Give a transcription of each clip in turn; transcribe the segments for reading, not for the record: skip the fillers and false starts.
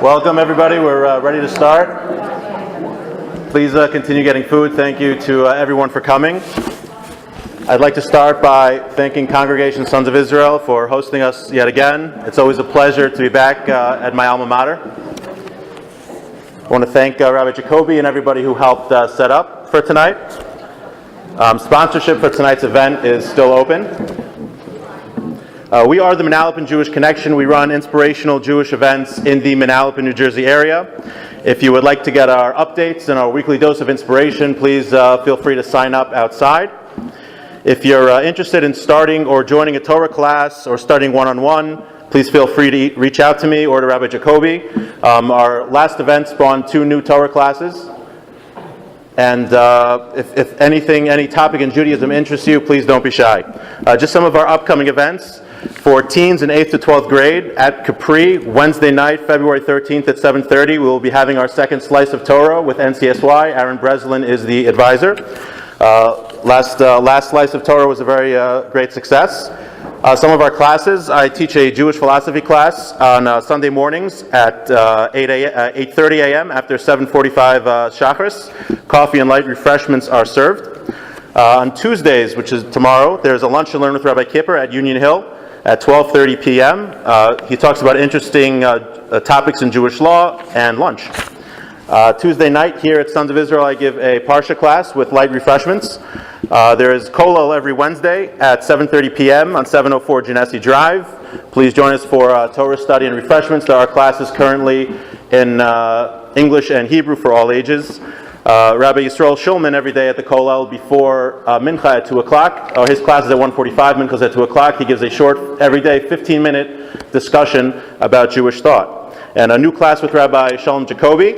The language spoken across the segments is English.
Welcome, everybody. We're ready to start. Please continue getting food. Thank you to everyone for coming. I'd like to start by thanking Congregation Sons of Israel for hosting us yet again. It's always a pleasure to be back at my alma mater. I want to thank Rabbi Jacoby and everybody who helped set up for tonight. Sponsorship for tonight's event is still open. We are the Manalapan Jewish Connection. We run inspirational Jewish events in the Manalapan, New Jersey area. If you would like to get our updates and our weekly dose of inspiration, please feel free to sign up outside. If you're interested in starting or joining a Torah class or starting one-on-one, please feel free to reach out to me or to Rabbi Jacoby. Our last event spawned 2 new Torah classes. And if anything, any topic in Judaism interests you, please don't be shy. Just some of our upcoming events. For teens in 8th to 12th grade at Capri, Wednesday night, February 13th at 7:30, we will be having our second slice of Torah with NCSY. Aaron Breslin is the advisor. Last slice of Torah was a very great success. Some of our classes, I teach a Jewish philosophy class on Sunday mornings at 8:30 a.m. after 7:45 Shacharis. Coffee and light refreshments are served. On Tuesdays, which is tomorrow, there's a lunch and learn with Rabbi Kippur at Union Hill at 12:30 p.m. He talks about interesting topics in Jewish law and lunch. Tuesday night here at Sons of Israel, I give a Parsha class with light refreshments. There is Kollel every Wednesday at 7:30 p.m. on 704 Genesee Drive. Please join us for Torah study and refreshments. There are classes currently in English and Hebrew for all ages. Rabbi Yisrael Shulman every day at the Kollel before Mincha at 2 o'clock. His class is at 1:45, Mincha's at 2 o'clock. He gives a short, everyday, 15-minute discussion about Jewish thought. And a new class with Rabbi Shalom Jacoby,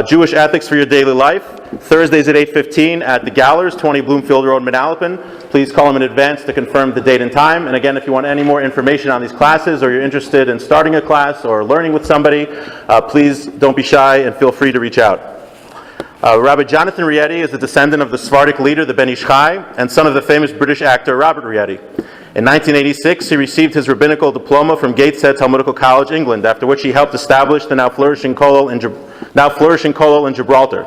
Jewish Ethics for Your Daily Life, Thursdays at 8:15 at the Gallers, 20 Bloomfield Road, Manalapan. Please call them in advance to confirm the date and time. And again, if you want any more information on these classes or you're interested in starting a class or learning with somebody, please don't be shy and feel free to reach out. Rabbi Jonathan Rietti is the descendant of the Sephardic leader, the Ben Ish Chai, and son of the famous British actor Robert Rietti. In 1986, he received his rabbinical diploma from Gateshead Talmudical College, England, after which he helped establish the now flourishing Kollel in Gibraltar.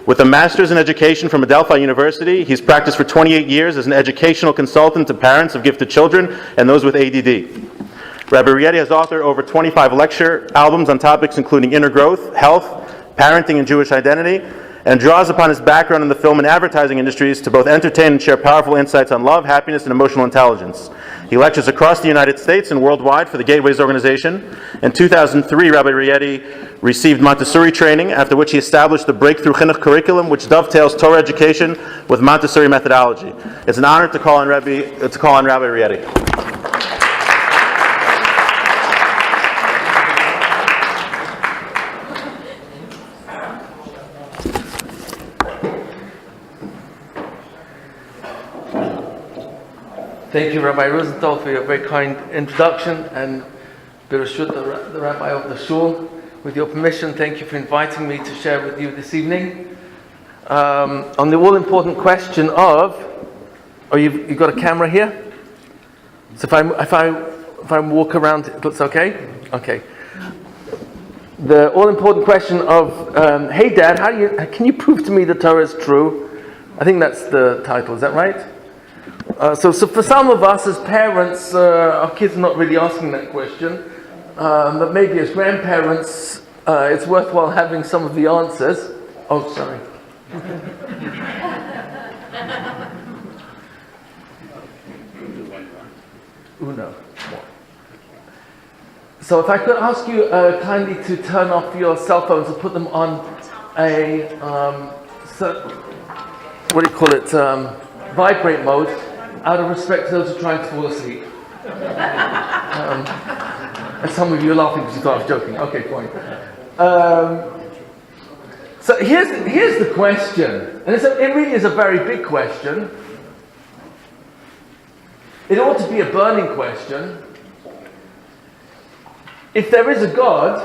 With a master's in education from Adelphi University, he's practiced for 28 years as an educational consultant to parents of gifted children and those with ADD. Rabbi Rietti has authored over 25 lecture albums on topics including inner growth, health, parenting and Jewish identity, and draws upon his background in the film and advertising industries to both entertain and share powerful insights on love, happiness, and emotional intelligence. He lectures across the United States and worldwide for the Gateways organization. In 2003, Rabbi Rietti received Montessori training, after which he established the Breakthrough Chinuch curriculum, which dovetails Torah education with Montessori methodology. It's an honor to call on Rabbi Rietti. Thank you, Rabbi Rosenthal, for your very kind introduction, and Bereshut, the Rabbi of the Shul. With your permission, thank you for inviting me to share with you this evening on the all-important question of. Oh, you've got a camera here. So if I walk around, it looks okay. Okay. The all-important question of, hey Dad, can you prove to me the Torah is true? I think that's the title. Is that right? So for some of us as parents, our kids are not really asking that question, but maybe as grandparents, it's worthwhile having some of the answers. Oh, sorry. Uno. So if I could ask you kindly to turn off your cell phones and put them on a, vibrate mode, out of respect to those who are trying to fall asleep. And some of you are laughing because you thought I was joking. Okay, fine. So here's the question, and it really is a very big question. It ought to be a burning question. If there is a God,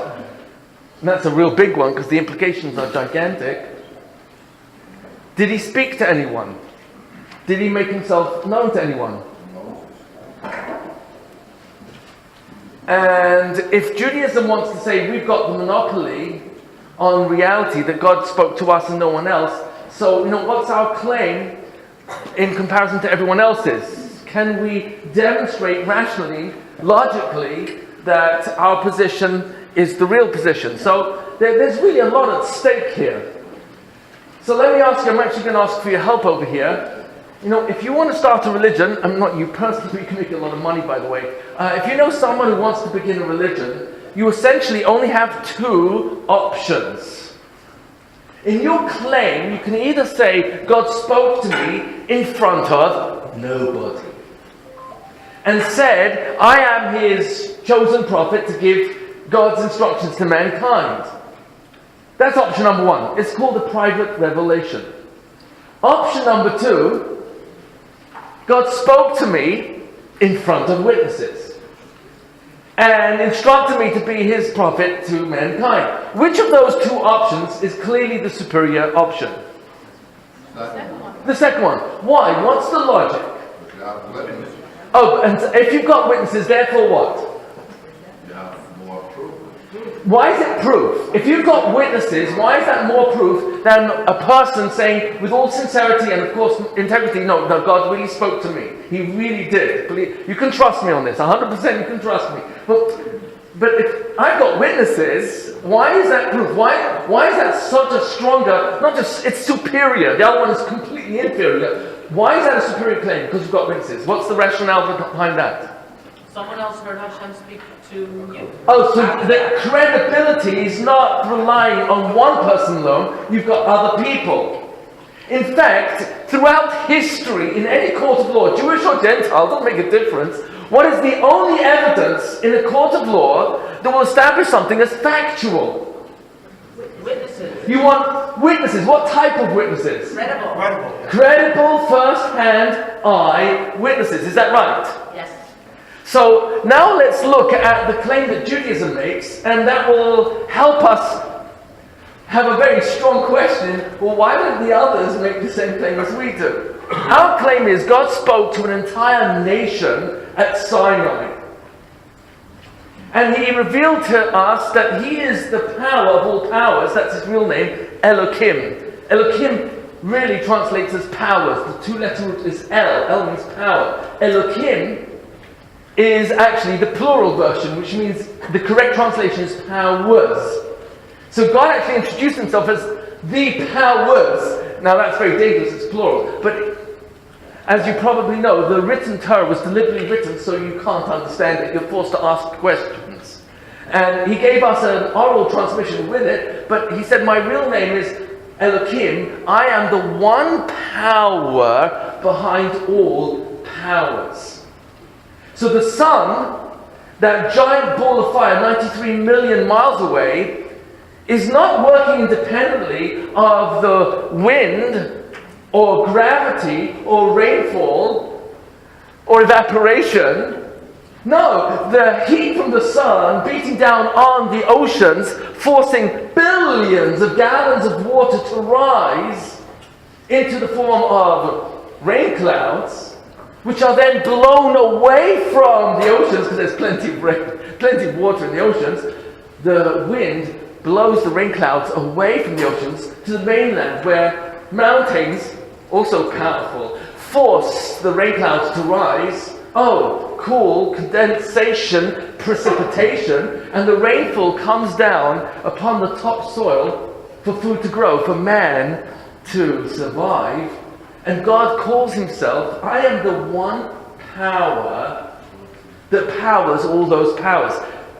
and that's a real big one because the implications are gigantic, did he speak to anyone? Did he make himself known to anyone? And if Judaism wants to say we've got the monopoly on reality, that God spoke to us and no one else, so what's our claim in comparison to everyone else's? Can we demonstrate rationally, logically, that our position is the real position? So there's really a lot at stake here. So let me ask you, I'm actually going to ask for your help over here. If you want to start a religion, I'm not you personally, you can make a lot of money, by the way. If you know someone who wants to begin a religion, you essentially only have two options. In your claim, you can either say, God spoke to me in front of nobody, and said, I am his chosen prophet to give God's instructions to mankind. That's option number one. It's called a private revelation. Option number two, God spoke to me in front of witnesses and instructed me to be his prophet to mankind. Which of those two options is clearly the superior option? The second one. Why? What's the logic? Oh, and if you've got witnesses, therefore what? Why is it proof? If you've got witnesses, why is that more proof than a person saying with all sincerity and of course integrity, no, God really spoke to me. He really did. You can trust me on this. 100% you can trust me. But if I've got witnesses, why is that proof? Why is that such a stronger, not just, it's superior. The other one is completely inferior. Why is that a superior claim? Because you've got witnesses. What's the rationale behind that? Someone else heard Hashem speak to you. Oh, so the credibility is not relying on one person alone. You've got other people. In fact, throughout history, in any court of law, Jewish or Gentile, doesn't make a difference, what is the only evidence in a court of law that will establish something as factual? Witnesses. You want witnesses. What type of witnesses? Credible first-hand eyewitnesses. Is that right? Yes. So now let's look at the claim that Judaism makes, and that will help us have a very strong question. Well, why don't the others make the same claim as we do? Our claim is God spoke to an entire nation at Sinai. And he revealed to us that he is the power of all powers. That's his real name, Elohim. Elohim really translates as powers. The two-letter root is El. El means power. Elohim is actually the plural version, which means the correct translation is powers. So God actually introduced himself as the powers. Now that's very dangerous, it's plural. But as you probably know, the written Torah was deliberately written so you can't understand it. You're forced to ask questions. And he gave us an oral transmission with it, but he said, my real name is Elohim. I am the one power behind all powers. So the sun, that giant ball of fire 93 million miles away, is not working independently of the wind or gravity or rainfall or evaporation. No, the heat from the sun beating down on the oceans, forcing billions of gallons of water to rise into the form of rain clouds, which are then blown away from the oceans, because there's plenty of rain, plenty of water in the oceans. The wind blows the rain clouds away from the oceans to the mainland, where mountains, also powerful, force the rain clouds to rise. Oh, cool, condensation, precipitation, and the rainfall comes down upon the topsoil for food to grow, for man to survive. And God calls himself, I am the one power that powers all those powers.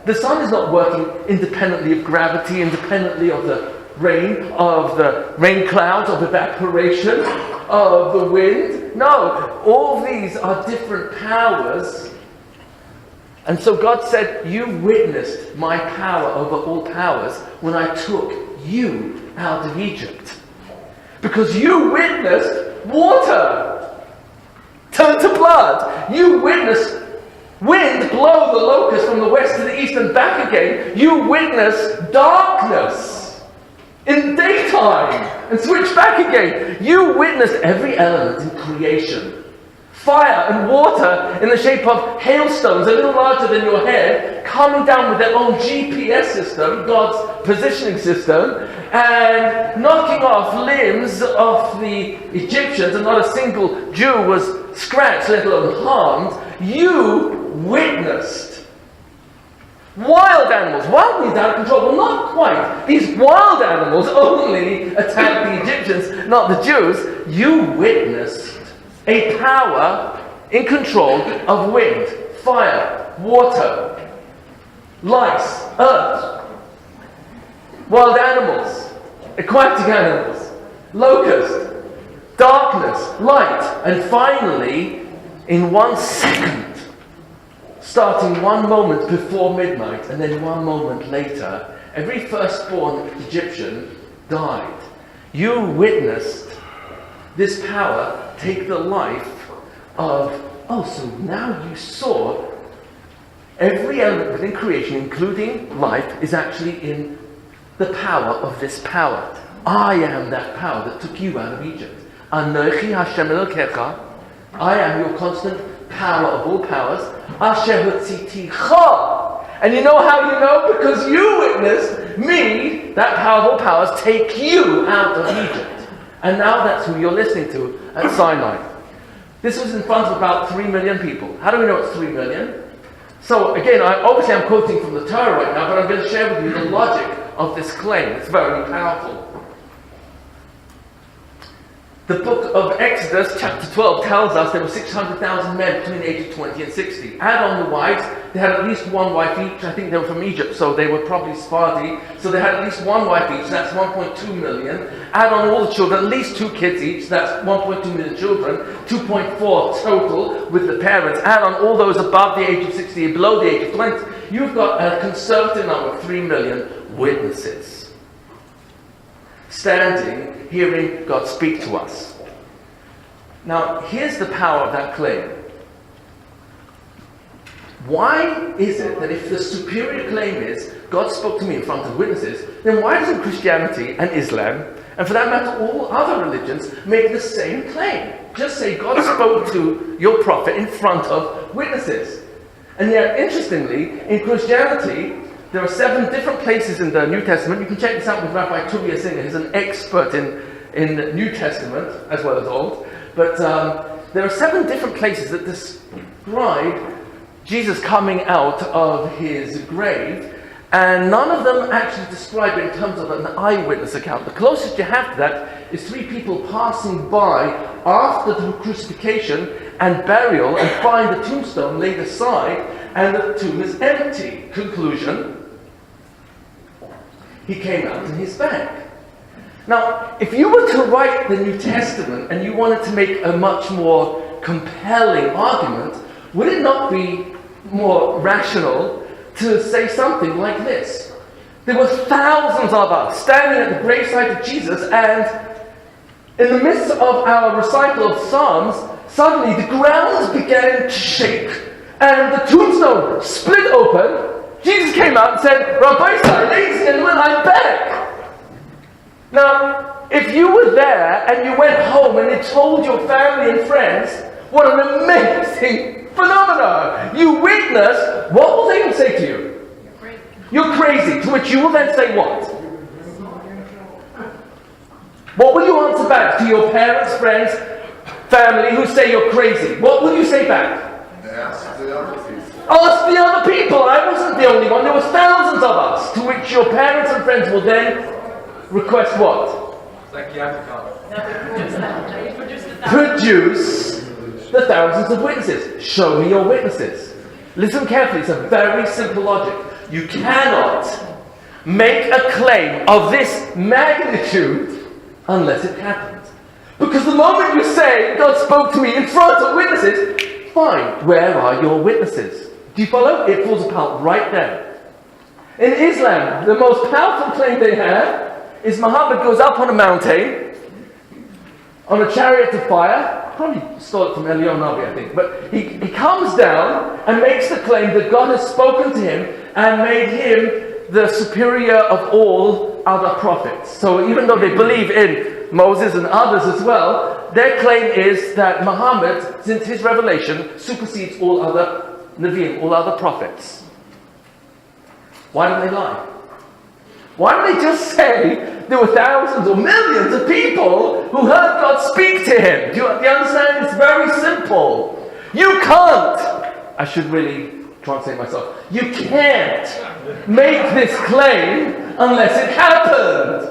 The sun is not working independently of gravity, independently of the rain clouds, of evaporation, of the wind. No, all of these are different powers. And so God said, you witnessed my power over all powers when I took you out of Egypt. Because you witnessed water turn to blood. You witnessed wind blow the locust from the west to the east and back again. You witnessed darkness in daytime and switch back again. You witnessed every element in creation fire and water in the shape of hailstones, a little larger than your head, coming down with their own GPS system, God's positioning system, and knocking off limbs of the Egyptians, and not a single Jew was scratched, let alone harmed. You witnessed wild animals. Wild means out of control. Well, not quite. These wild animals only attacked the Egyptians, not the Jews. You witnessed a power in control of wind, fire, water, lice, earth, wild animals, aquatic animals, locust, darkness, light, and finally, in 1 second, starting one moment before midnight and then one moment later, every firstborn Egyptian died. You witnessed this power take the life of, so now you saw every element within creation, including life, is actually in the power of this power. I am that power that took you out of Egypt. Anochi Hashem Elokecha, I am your constant power of all powers. Asher Hutziticha. And you know how you know? Because you witnessed me, that power of all powers, take you out of Egypt. And now that's who you're listening to at Sinai. This was in front of about 3 million people. How do we know it's 3 million? So again, obviously I'm quoting from the Torah right now, but I'm going to share with you the logic of this claim. It's very powerful. The book of Exodus, chapter 12, tells us there were 600,000 men between the age of 20 and 60. Add on the wives, they had at least one wife each. I think they were from Egypt, so they were probably Sephardi. So they had at least one wife each, that's 1.2 million. Add on all the children, at least 2 kids each, that's 1.2 million children. 2.4 total with the parents. Add on all those above the age of 60 and below the age of 20. You've got a conservative number of 3 million witnesses standing, hearing God speak to us. Now, here's the power of that claim. Why is it that if the superior claim is, God spoke to me in front of witnesses, then why doesn't Christianity and Islam, and for that matter all other religions, make the same claim? Just say God spoke to your prophet in front of witnesses. And yet, interestingly, in Christianity, there are 7 different places in the New Testament. You can check this out with Rabbi Tuvia Singer. He's an expert in New Testament as well as Old. But there are 7 different places that describe Jesus coming out of his grave, and none of them actually describe it in terms of an eyewitness account. The closest you have to that is 3 people passing by after the crucifixion and burial and find the tombstone laid aside and the tomb is empty. Conclusion: he came out in his bag. Now, if you were to write the New Testament and you wanted to make a much more compelling argument, would it not be more rational to say something like this? There were thousands of us standing at the gravesite of Jesus, and in the midst of our recital of Psalms, suddenly the ground began to shake, and the tombstone split open. Jesus came out and said, Rabbi, ladies and gentlemen, I'm back. Now, if you were there and you went home and you told your family and friends, what an amazing phenomenon you witnessed, what will they say to you? You're crazy. To which you will then say what? What will you answer back to your parents, friends, family who say you're crazy? What will you say back? Ask the other people. I wasn't the only one. There were thousands of us. To which your parents and friends will then request what? Produce the thousands of witnesses. Show me your witnesses. Listen carefully. It's a very simple logic. You cannot make a claim of this magnitude unless it happens. Because the moment you say, God spoke to me in front of witnesses, fine, where are your witnesses? Do you follow? It falls apart right there. In Islam, the most powerful claim they have is Muhammad goes up on a mountain, on a chariot of fire, probably stole it from Eliyahu Nabi, I think, but he comes down and makes the claim that God has spoken to him and made him the superior of all other prophets. So even though they believe in Moses and others as well, their claim is that Muhammad, since his revelation, supersedes all other Nevi'im, all other prophets. Why don't they lie? Why don't they just say there were thousands or millions of people who heard God speak to him? Do you understand? It's very simple. You can't, I should really translate myself, you can't make this claim unless it happened.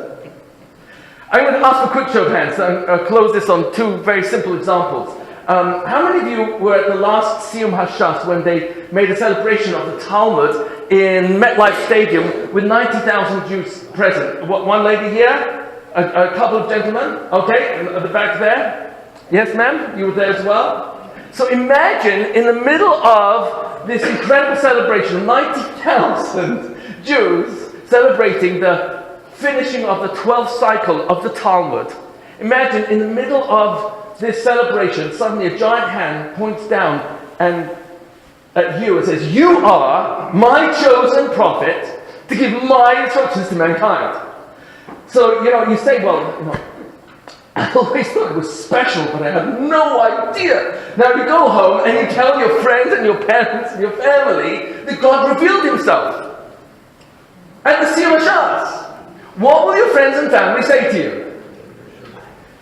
I'm going to ask for a quick show of hands and close this on two very simple examples. How many of you were at the last Siyum Hashas when they made a celebration of the Talmud in MetLife Stadium with 90,000 Jews present? One lady here? A couple of gentlemen? Okay, at the back there? Yes, ma'am? You were there as well? So imagine in the middle of this incredible celebration, 90,000 Jews celebrating the finishing of the 12th cycle of the Talmud. Imagine in the middle of this celebration, suddenly a giant hand points down and at you and says, "You are my chosen prophet to give my instructions to mankind." So, you say, well, I always thought it was special, but I had no idea. Now you go home and you tell your friends and your parents and your family that God revealed himself at the Siyum Hashas. What will your friends and family say to you?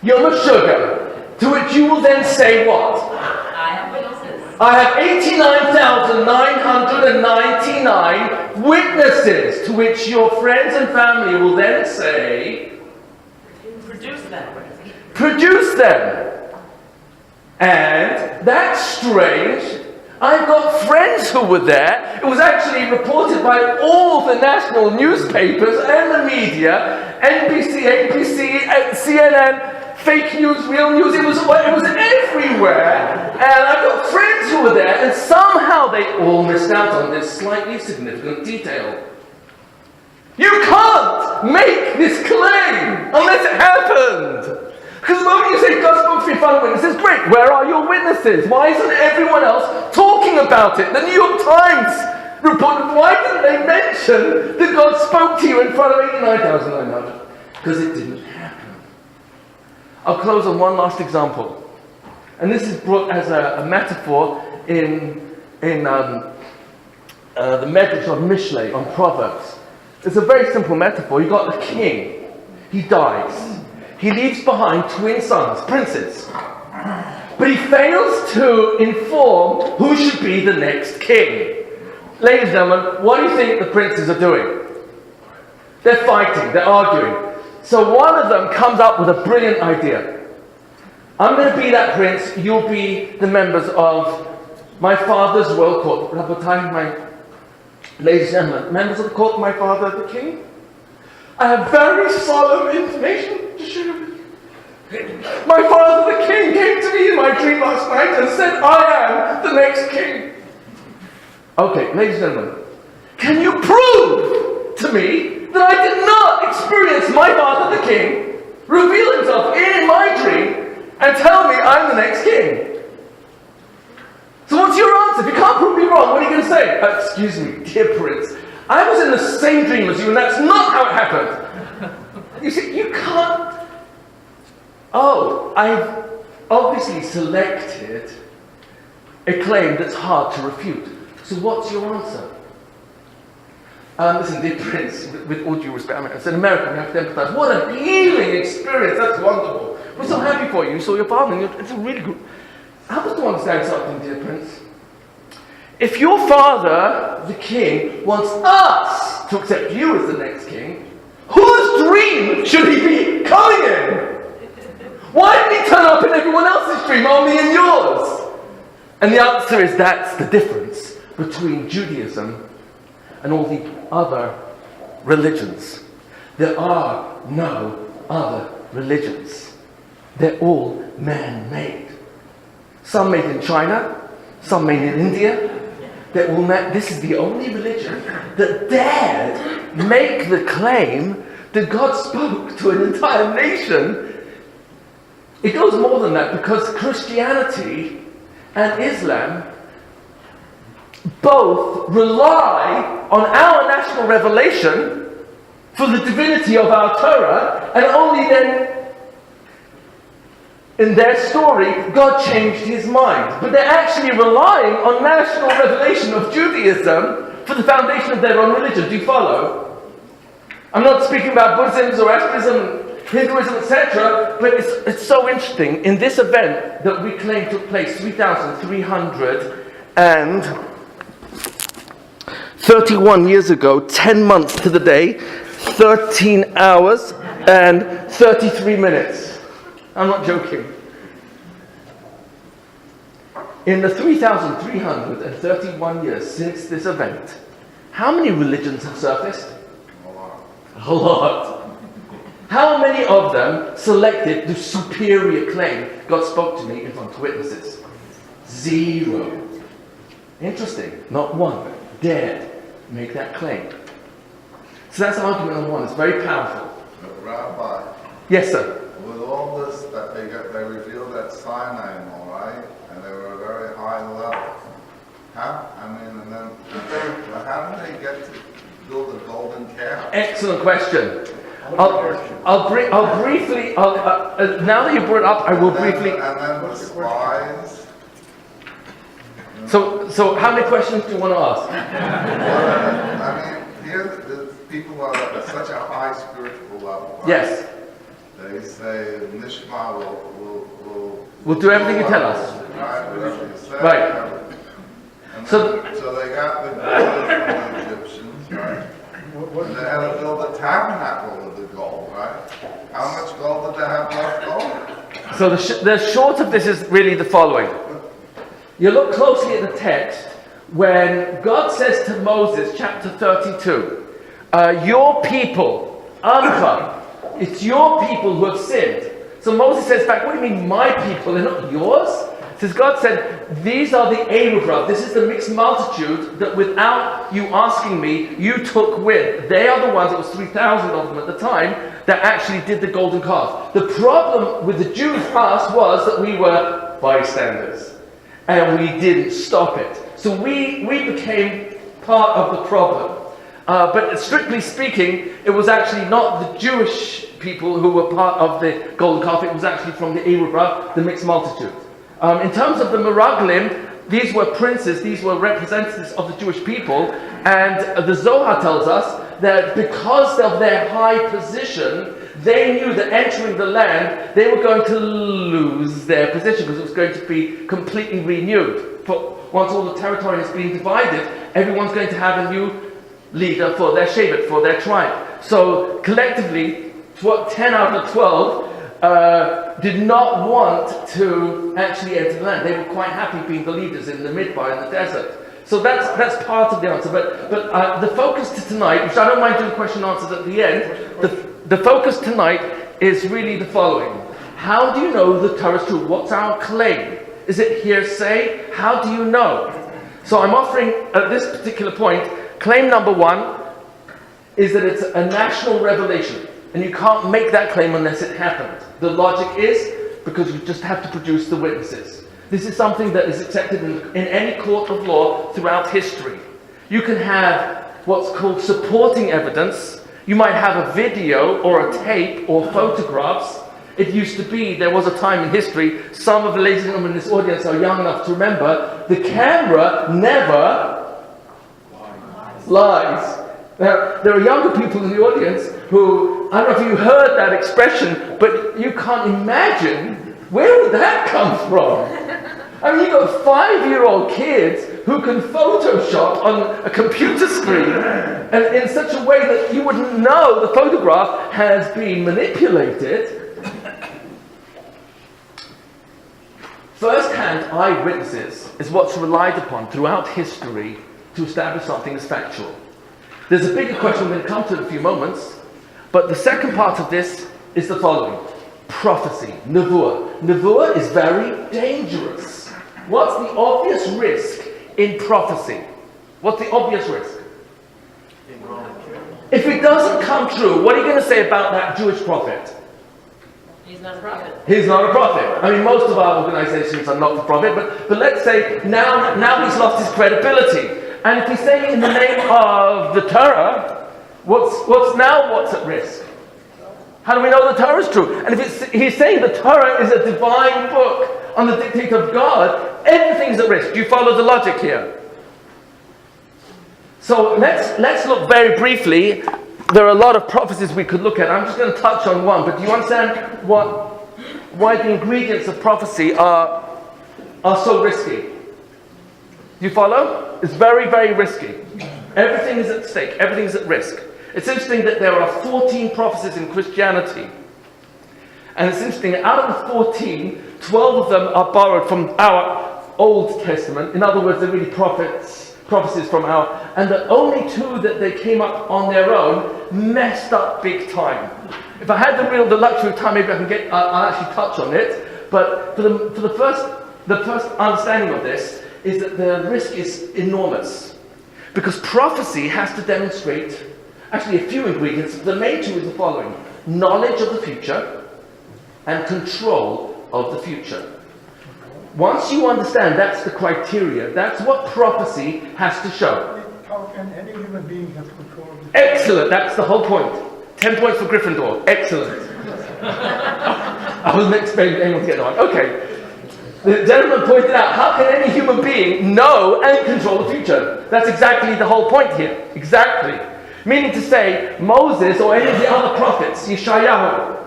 Yom HaShuggah. To which you will then say what? I have witnesses. I have 89,999 witnesses. To which your friends and family will then say, Produce them. produce them. And that's strange. I've got friends who were there. It was actually reported by all the national newspapers and the media, NBC, ABC, CNN, fake news, real news, it was everywhere. And I've got friends who were there, and somehow they all missed out on this slightly significant detail. You can't make this claim unless it happened. Because the moment you say God spoke through 5 witnesses, great, where are your witnesses? Why isn't everyone else talking about it? The New York Times reported, why didn't they mention that God spoke to you in front of 89,900? Because it didn't happen. I'll close on one last example. And this is brought as a metaphor in the Medrash of Mishlei on Proverbs. It's a very simple metaphor. You've got a king. He dies. He leaves behind twin sons, princes. But he fails to inform who should be the next king. Ladies and gentlemen, what do you think the princes are doing? They're fighting, they're arguing. So one of them comes up with a brilliant idea. I'm going to be that prince, you'll be the members of my father's royal court. Ladies and gentlemen, members of the court, my father the king, I have very solemn information to share with you. My father the king came to me in my dream last night and said, I am the next king. Okay, ladies and gentlemen, can you prove to me that I did not experience my father the king reveal himself in my dream and tell me I'm the next king? So what's your answer? If you can't prove me wrong, what are you going to say? Excuse me, dear prince, I was in the same dream as you and that's not how it happened. You see, you can't... Oh, I've obviously selected a claim that's hard to refute. So what's your answer? Listen, dear prince, with all due respect, as an American, we have to empathize. What a healing experience! That's wonderful. We're so happy for you. You saw your father, and it's a really good... Help us to understand something, dear prince. If your father, the king, wants us to accept you as the next king, whose dream should he be coming in? Why didn't he turn up in everyone else's dream, only in yours? And the answer is that's the difference between Judaism and all the other religions. There are no other religions. They're all man-made. Some made in China, some made in India. They're all this is the only religion that dared make the claim that God spoke to an entire nation. It goes more than that, because Christianity and Islam both rely on our national revelation for the divinity of our Torah, and only then in their story, God changed his mind. But they're actually relying on national revelation of Judaism for the foundation of their own religion. Do you follow? I'm not speaking about Buddhism or Ashtism, Hinduism, etc., but it's so interesting. In this event that we claim took place 3,331 years ago, 10 months to the day, 13 hours and 33 minutes. I'm not joking. In the 3,331 years since this event, how many religions have surfaced? A lot. How many of them selected the superior claim? God spoke to me in front of witnesses. 0. Interesting. Not one dared make that claim. So that's argument number one. It's very powerful. Rabbi, Yes, sir. with all this that they revealed at Sinai and all right, and they were a very high level. How did they get to build a golden calf? Excellent question. I'll briefly. Now that you brought it up, I will briefly. And then the spies. So how many questions do you want to ask? Here the people are at such a high spiritual level. Right? Yes. They say Nishma will We'll do everything you tell us. Right, whatever you say. Right. And So they got the gold from the Egyptians, right? And they had to build a tabernacle with the gold, right? How much gold did they have left over? So the short of this is really the following. You look closely at the text when God says to Moses, chapter 32, your people, Amcha, it's your people who have sinned. So Moses says back, what do you mean my people? They're not yours? Says God said, these are the Eruv. This is the mixed multitude that without you asking me, you took with. They are the ones, it was 3,000 of them at the time, that actually did the golden calf. The problem with the Jews past was that we were bystanders. And we didn't stop it. So we became part of the problem. But strictly speaking, it was actually not the Jewish people who were part of the golden calf. It was actually from the Eruv, the mixed multitude. In terms of the Meraglim, these were princes, these were representatives of the Jewish people, and the Zohar tells us that because of their high position, they knew that entering the land, they were going to lose their position because it was going to be completely renewed. For once all the territory has been divided, everyone's going to have a new leader for their shevet, for their tribe. So collectively, 10 out of 12 did not want to actually enter the land. They were quite happy being the leaders in the Midbar, in the desert. So that's part of the answer. But the focus to tonight, which I don't mind doing question and answers at the end, the focus tonight is really the following. How do you know the Torah is true? What's our claim? Is it hearsay? How do you know? So I'm offering, at this particular point, claim number one is that it's a national revelation. And you can't make that claim unless it happened. The logic is because you just have to produce the witnesses. This is something that is accepted in any court of law throughout history. You can have what's called supporting evidence. You might have a video or a tape or photographs. It used to be, there was a time in history, some of the ladies and gentlemen in this audience are young enough to remember, the camera never lies. Now, there are younger people in the audience who, I don't know if you heard that expression, but you can't imagine, where would that come from? I mean, you've got 5-year-old kids who can Photoshop on a computer screen and in such a way that you wouldn't know the photograph has been manipulated. First-hand eyewitnesses is what's relied upon throughout history to establish something as factual. There's a bigger question we're going to come to in a few moments, but the second part of this is the following. Prophecy, nevuah. Nevuah is very dangerous. What's the obvious risk in prophecy? What's the obvious risk? If it doesn't come true, what are you going to say about that Jewish prophet? He's not a prophet. He's not a prophet. I mean, most of our organizations are not for profit, but let's say now he's lost his credibility. And if he's saying in the name of the Torah, what's at risk? How do we know the Torah is true? And if he's saying the Torah is a divine book on the dictate of God, everything's at risk. Do you follow the logic here? So let's look very briefly. There are a lot of prophecies we could look at. I'm just going to touch on one. But do you understand why the ingredients of prophecy are so risky? Do you follow? It's very, very risky. Everything is at stake. Everything is at risk. It's interesting that there are 14 prophecies in Christianity. And it's interesting, out of the 14, 12 of them are borrowed from our Old Testament. In other words, they're really prophecies from our... And the only two that they came up on their own messed up big time. If I had the luxury of time, maybe I'll actually touch on it. But for the first understanding of this is that the risk is enormous. Because prophecy has to demonstrate actually a few ingredients. The main two is the following: knowledge of the future and control of the future. Once you understand that's the criteria, that's what prophecy has to show. How can any human being have control of the future? Excellent, that's the whole point. 10 points for Gryffindor. Excellent. I wasn't expecting anyone to get that one. Okay. The gentleman pointed out, how can any human being know and control the future? That's exactly the whole point here. Exactly. Meaning to say, Moses or any of the other prophets, Yeshayahu,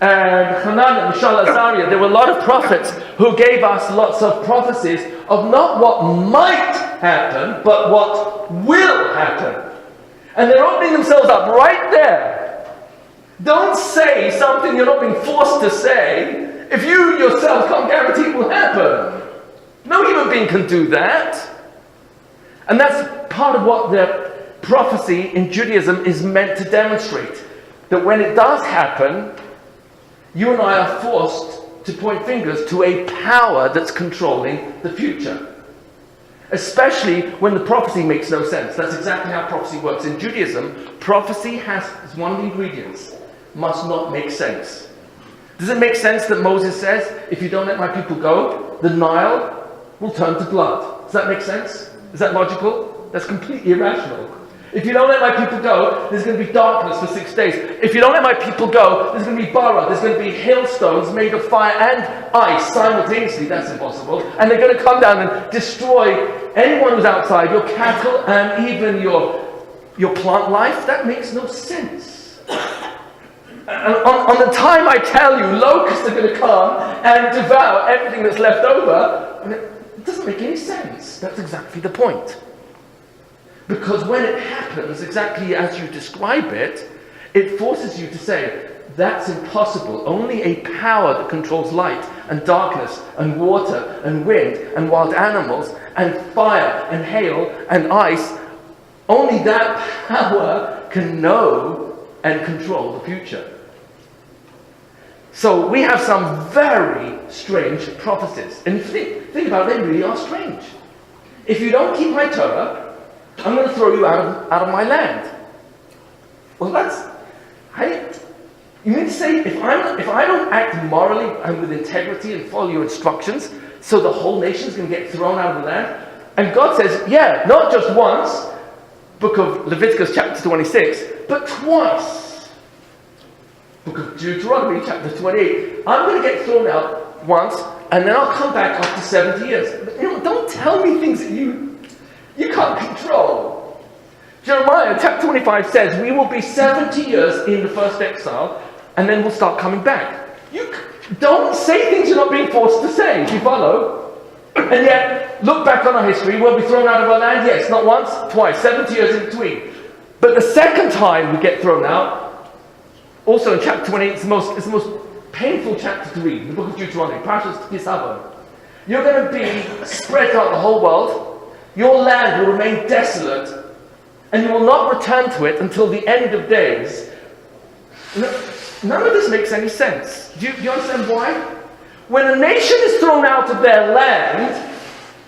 and Hanan, Mishal, Azariah, there were a lot of prophets who gave us lots of prophecies of not what might happen, but what will happen. And they're opening themselves up right there. Don't say something you're not being forced to say if you yourself can't guarantee it will happen. No human being can do that. And that's part of what the prophecy in Judaism is meant to demonstrate. That when it does happen, you and I are forced to point fingers to a power that's controlling the future. Especially when the prophecy makes no sense. That's exactly how prophecy works. In Judaism, prophecy has one of the ingredients: must not make sense. Does it make sense that Moses says, if you don't let my people go, the Nile will turn to blood? Does that make sense? Is that logical? That's completely irrational. If you don't let my people go, there's going to be darkness for 6 days. If you don't let my people go, there's going to be bara, there's going to be hailstones made of fire and ice simultaneously. That's impossible. And they're going to come down and destroy anyone who's outside, your cattle and even your plant life. That makes no sense. And on the time I tell you, locusts are going to come and devour everything that's left over, and it doesn't make any sense. That's exactly the point. Because when it happens exactly as you describe it, it forces you to say, that's impossible. Only a power that controls light and darkness and water and wind and wild animals and fire and hail and ice, only that power can know and control the future. So we have some very strange prophecies. And think about it, they really are strange. If you don't keep my Torah, I'm going to throw you out of my land. Well, you mean to say if I don't act morally and with integrity and follow your instructions, so the whole nation's going to get thrown out of the land? And God says, yeah, not just once, book of Leviticus chapter 26, but twice. Book of Deuteronomy chapter 28. I'm going to get thrown out once, and then I'll come back after 70 years. But, don't tell me things that you can't control. Jeremiah chapter 25 says we will be 70 years in the first exile, and then we'll start coming back. You don't say things you're not being forced to say. Do you follow? And yet, look back on our history. We'll be thrown out of our land. Yes, not once, twice, 70 years in between. But the second time we get thrown out, also in chapter 28, it's the most painful chapter to read, the book of Deuteronomy, Parashas Kisavon. You're going to be spread throughout the whole world. Your land will remain desolate, and you will not return to it until the end of days. None of this makes any sense. Do you understand why? When a nation is thrown out of their land,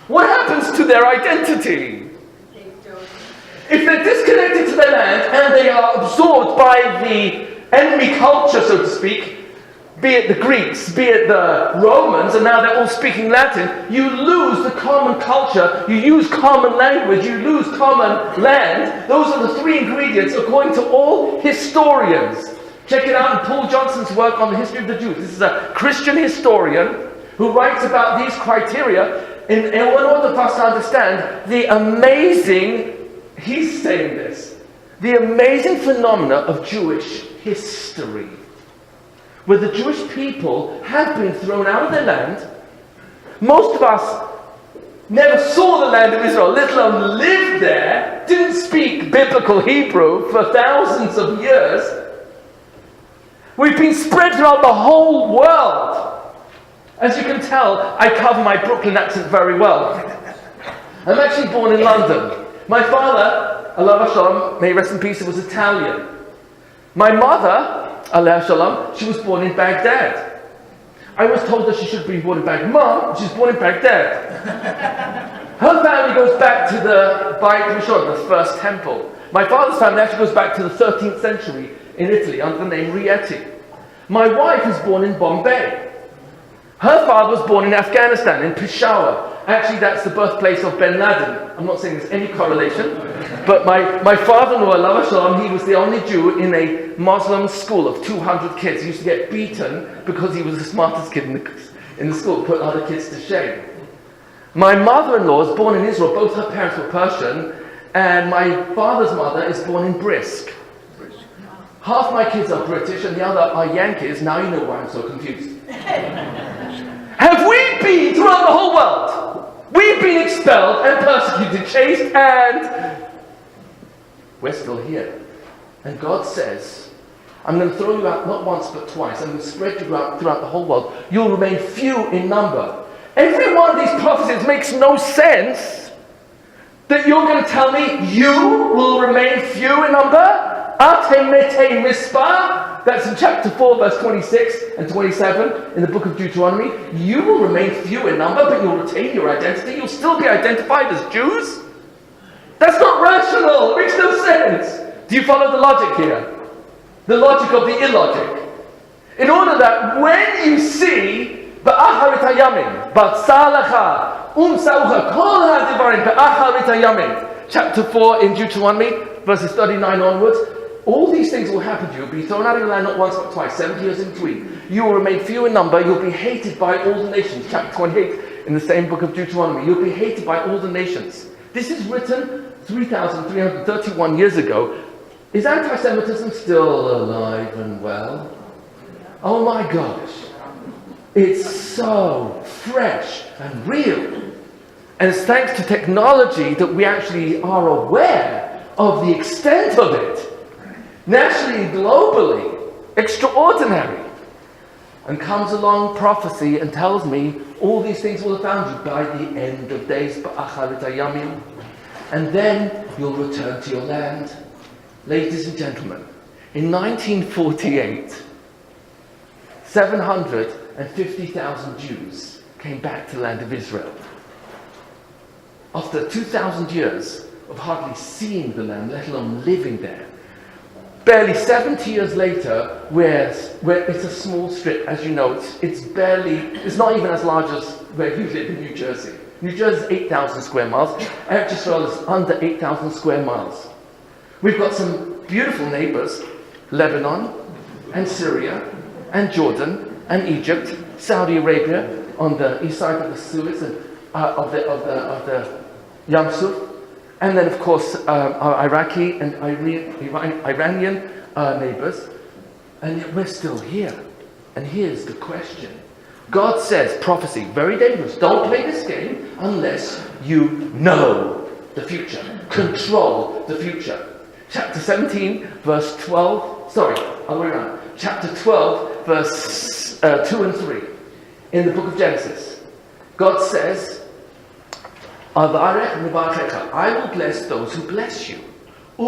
what happens to their identity? If they're disconnected to their land and they are absorbed by the enemy culture, so to speak, be it the Greeks, be it the Romans, and now they're all speaking Latin, you lose the common culture, you use common language, you lose common land. Those are the three ingredients according to all historians. Check it out in Paul Johnson's work on the history of the Jews. This is a Christian historian who writes about these criteria in order for us to understand the amazing, he's saying this, the amazing phenomena of Jewish history, where the Jewish people have been thrown out of their land. Most of us never saw the land of Israel, let alone lived there, didn't speak biblical Hebrew for thousands of years. We've been spread throughout the whole world. As you can tell, I cover my Brooklyn accent very well. I'm actually born in London. My father, Allah Shalom, may he rest in peace, was Italian. My mother, Allah Shalom, she was born in Baghdad. I was told that she should be born in Baghdad. Mom, she's born in Baghdad. Her family goes back to the Beit Rishon, the first temple. My father's family actually goes back to the 13th century in Italy under the name Rietti. My wife was born in Bombay. Her father was born in Afghanistan, in Peshawar. Actually, that's the birthplace of Ben Laden. I'm not saying there's any correlation, but my father-in-law, Allah Shalom, he was the only Jew in a Muslim school of 200 kids. He used to get beaten because he was the smartest kid in the school, put other kids to shame. My mother-in-law was born in Israel. Both her parents were Persian, and my father's mother is born in Brisk. Half my kids are British and the other are Yankees. Now you know why I'm so confused. Have we been throughout the whole world? We've been expelled and persecuted, chased, and we're still here. And God says, I'm going to throw you out not once but twice. I'm going to spread you out throughout the whole world. You'll remain few in number. Every one of these prophecies makes no sense that you're going to tell me you will remain few in number. Atem metei mispah. That's in chapter 4, verse 26 and 27 in the book of Deuteronomy. You will remain few in number, but you'll retain your identity. You'll still be identified as Jews. That's not rational. It makes no sense. Do you follow the logic here? The logic of the illogic. In order that when you see ba'acharit hayamin, ba'tzalecha, saucha, kol hadivarim ba'acharit hayamin, chapter 4 in Deuteronomy, verses 39 onwards, all these things will happen to you. You'll be thrown out of the land not once but twice, 70 years in between. You will remain few in number. You'll be hated by all the nations. Chapter 28 in the same book of Deuteronomy. You'll be hated by all the nations. This is written 3,331 years ago. Is anti-Semitism still alive and well? Oh my gosh. It's so fresh and real. And it's thanks to technology that we actually are aware of the extent of it. Nationally, globally, extraordinary. And comes along prophecy and tells me all these things will have found you by the end of days, ba'acharit hayamim. And then you'll return to your land. Ladies and gentlemen, in 1948, 750,000 Jews came back to the land of Israel. After 2,000 years of hardly seeing the land, let alone living there, barely 70 years later, where it's a small strip, as you know, it's not even as large as where you live in New Jersey. New Jersey is 8,000 square miles. Eretz Yisrael is under 8,000 square miles. We've got some beautiful neighbors, Lebanon and Syria and Jordan and Egypt, Saudi Arabia on the east side of the Suez and of the Yam Suf. And then, of course, our Iraqi and Iranian neighbors. And yet we're still here. And here's the question. God says, prophecy, very dangerous. Don't play this game unless you know the future. Control the future. Chapter 17, verse 12. Sorry, other way around. Chapter 12, verse 2 and 3. In the book of Genesis. God says, I will bless those who bless you. I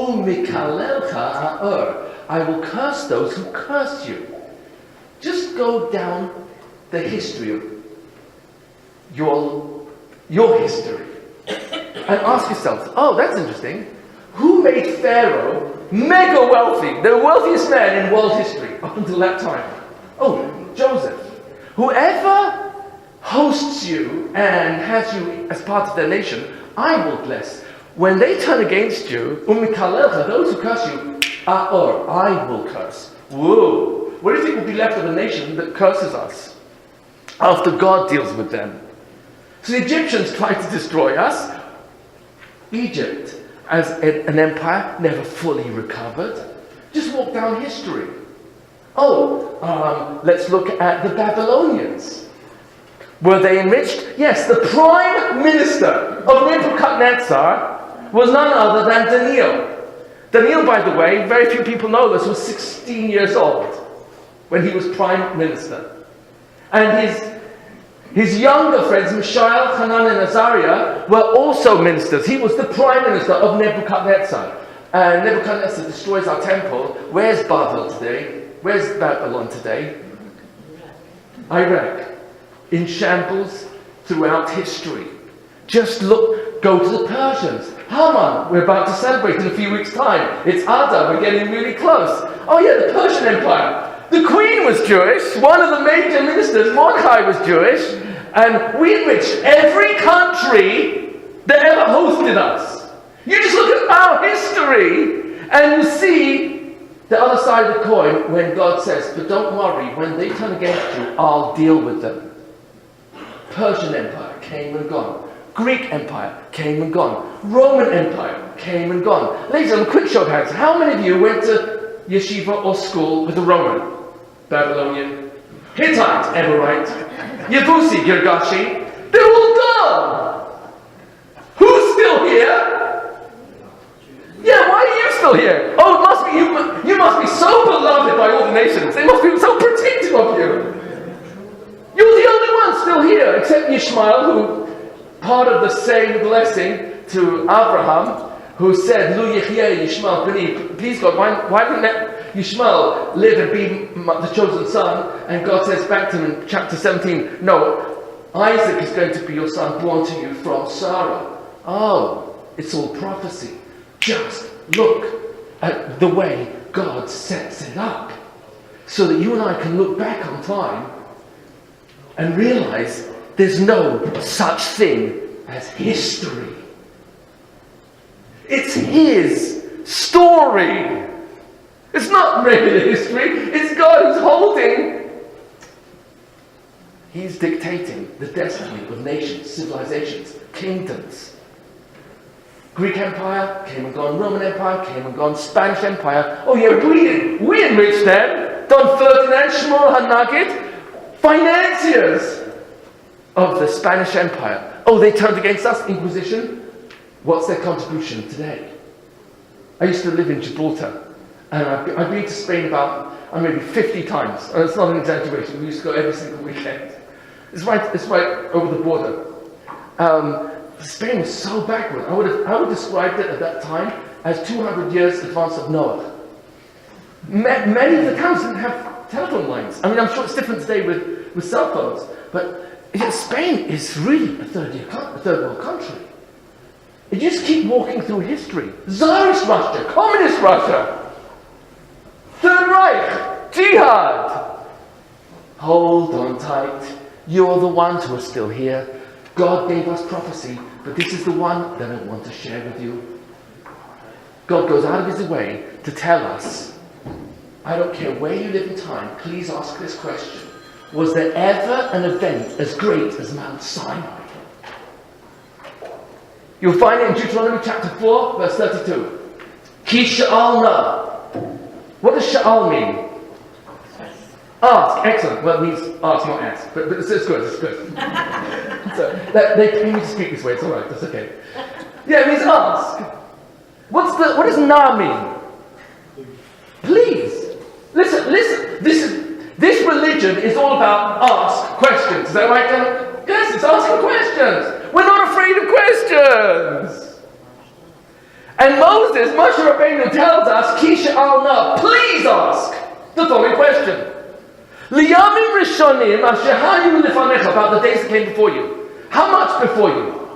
will curse those who curse you. Just go down the history of your history and ask yourself, oh, that's interesting. Who made Pharaoh mega wealthy? The wealthiest man in world history up until that time. Oh, Joseph. Whoever hosts you and has you as part of their nation, I will bless. When they turn against you, those who curse you, I will curse. Whoa! What do you think will be left of a nation that curses us after God deals with them? So the Egyptians tried to destroy us. Egypt, as an empire, never fully recovered. Just walk down history. Let's look at the Babylonians. Were they enriched? Yes, the prime minister of Nebuchadnezzar was none other than Daniel. Daniel, by the way, very few people know this, was 16 years old when he was prime minister. And his younger friends, Mishael, Hanan, and Azariah, were also ministers. He was the prime minister of Nebuchadnezzar. And Nebuchadnezzar destroys our temple. Where's Babel today? Where's Babylon today? Iraq. In shambles throughout history. Just look, go to the Persians. Haman, we're about to celebrate in a few weeks' time. It's Adar, we're getting really close. Oh yeah, the Persian Empire. The Queen was Jewish. One of the major ministers, Mordecai, was Jewish. And we enriched every country that ever hosted us. You just look at our history and you see the other side of the coin when God says, but don't worry, when they turn against you, I'll deal with them. Persian Empire came and gone. Greek Empire came and gone. Roman Empire came and gone. Ladies and gentlemen, quick show of hands. How many of you went to yeshiva or school with a Roman? Babylonian? Hittite, Amorite? Yebusi, Girgashi? They're all gone! Who's still here? Yeah, why are you still here? Oh, it must be you must be so beloved by all the nations. They must be so protective of you. You're the only one still here, except Ishmael, who part of the same blessing to Abraham, who said, Lu Yechye Yishmael B'ni, please God, why didn't let Yishmael live and be the chosen son? And God says back to him in chapter 17, no, Isaac is going to be your son born to you from Sarah. Oh, it's all prophecy. Just look at the way God sets it up, so that you and I can look back on time and realize there's no such thing as history. It's his story. It's not regular history. It's God who's holding. He's dictating the destiny of nations, civilizations, kingdoms. Greek Empire came and gone. Roman Empire came and gone. Spanish Empire. Oh yeah, we enriched them. Don Ferdinand, Shmuel HaNagid, financiers of the Spanish Empire. Oh, they turned against us. Inquisition. What's their contribution today? I used to live in Gibraltar, and I've been to Spain about maybe 50 times. And it's not an exaggeration. We used to go every single weekend. It's right over the border. Spain was so backward. I would describe it at that time as 200 years advance of Noah. Many of the towns didn't have telephone lines. I mean, I'm sure it's different today with cell phones, but Spain is really a third world country. You just keep walking through history. Tsarist Russia, Communist Russia, Third Reich, Jihad. Hold on tight. You're the ones who are still here. God gave us prophecy, but this is the one that I want to share with you. God goes out of his way to tell us, I don't care where you live in time, please ask this question. Was there ever an event as great as Mount Sinai? You'll find it in Deuteronomy chapter 4, verse 32. Ki sha'alna. What does sha'al mean? Ask. Excellent. Well, it means ask, not ask. But it's good. It's good. So they pay me to speak this way. It's all right. That's okay. Yeah, it means ask. What does na mean? Please listen. This religion is all about ask questions. Is that right, John? Yes, it's asking questions. We're not afraid of questions. And Moshe Rabbeinu tells us, Ki sha'alna, please ask the following question. Liyamim rishonim asher hayu lefanecha, about the days that came before you. How much before you?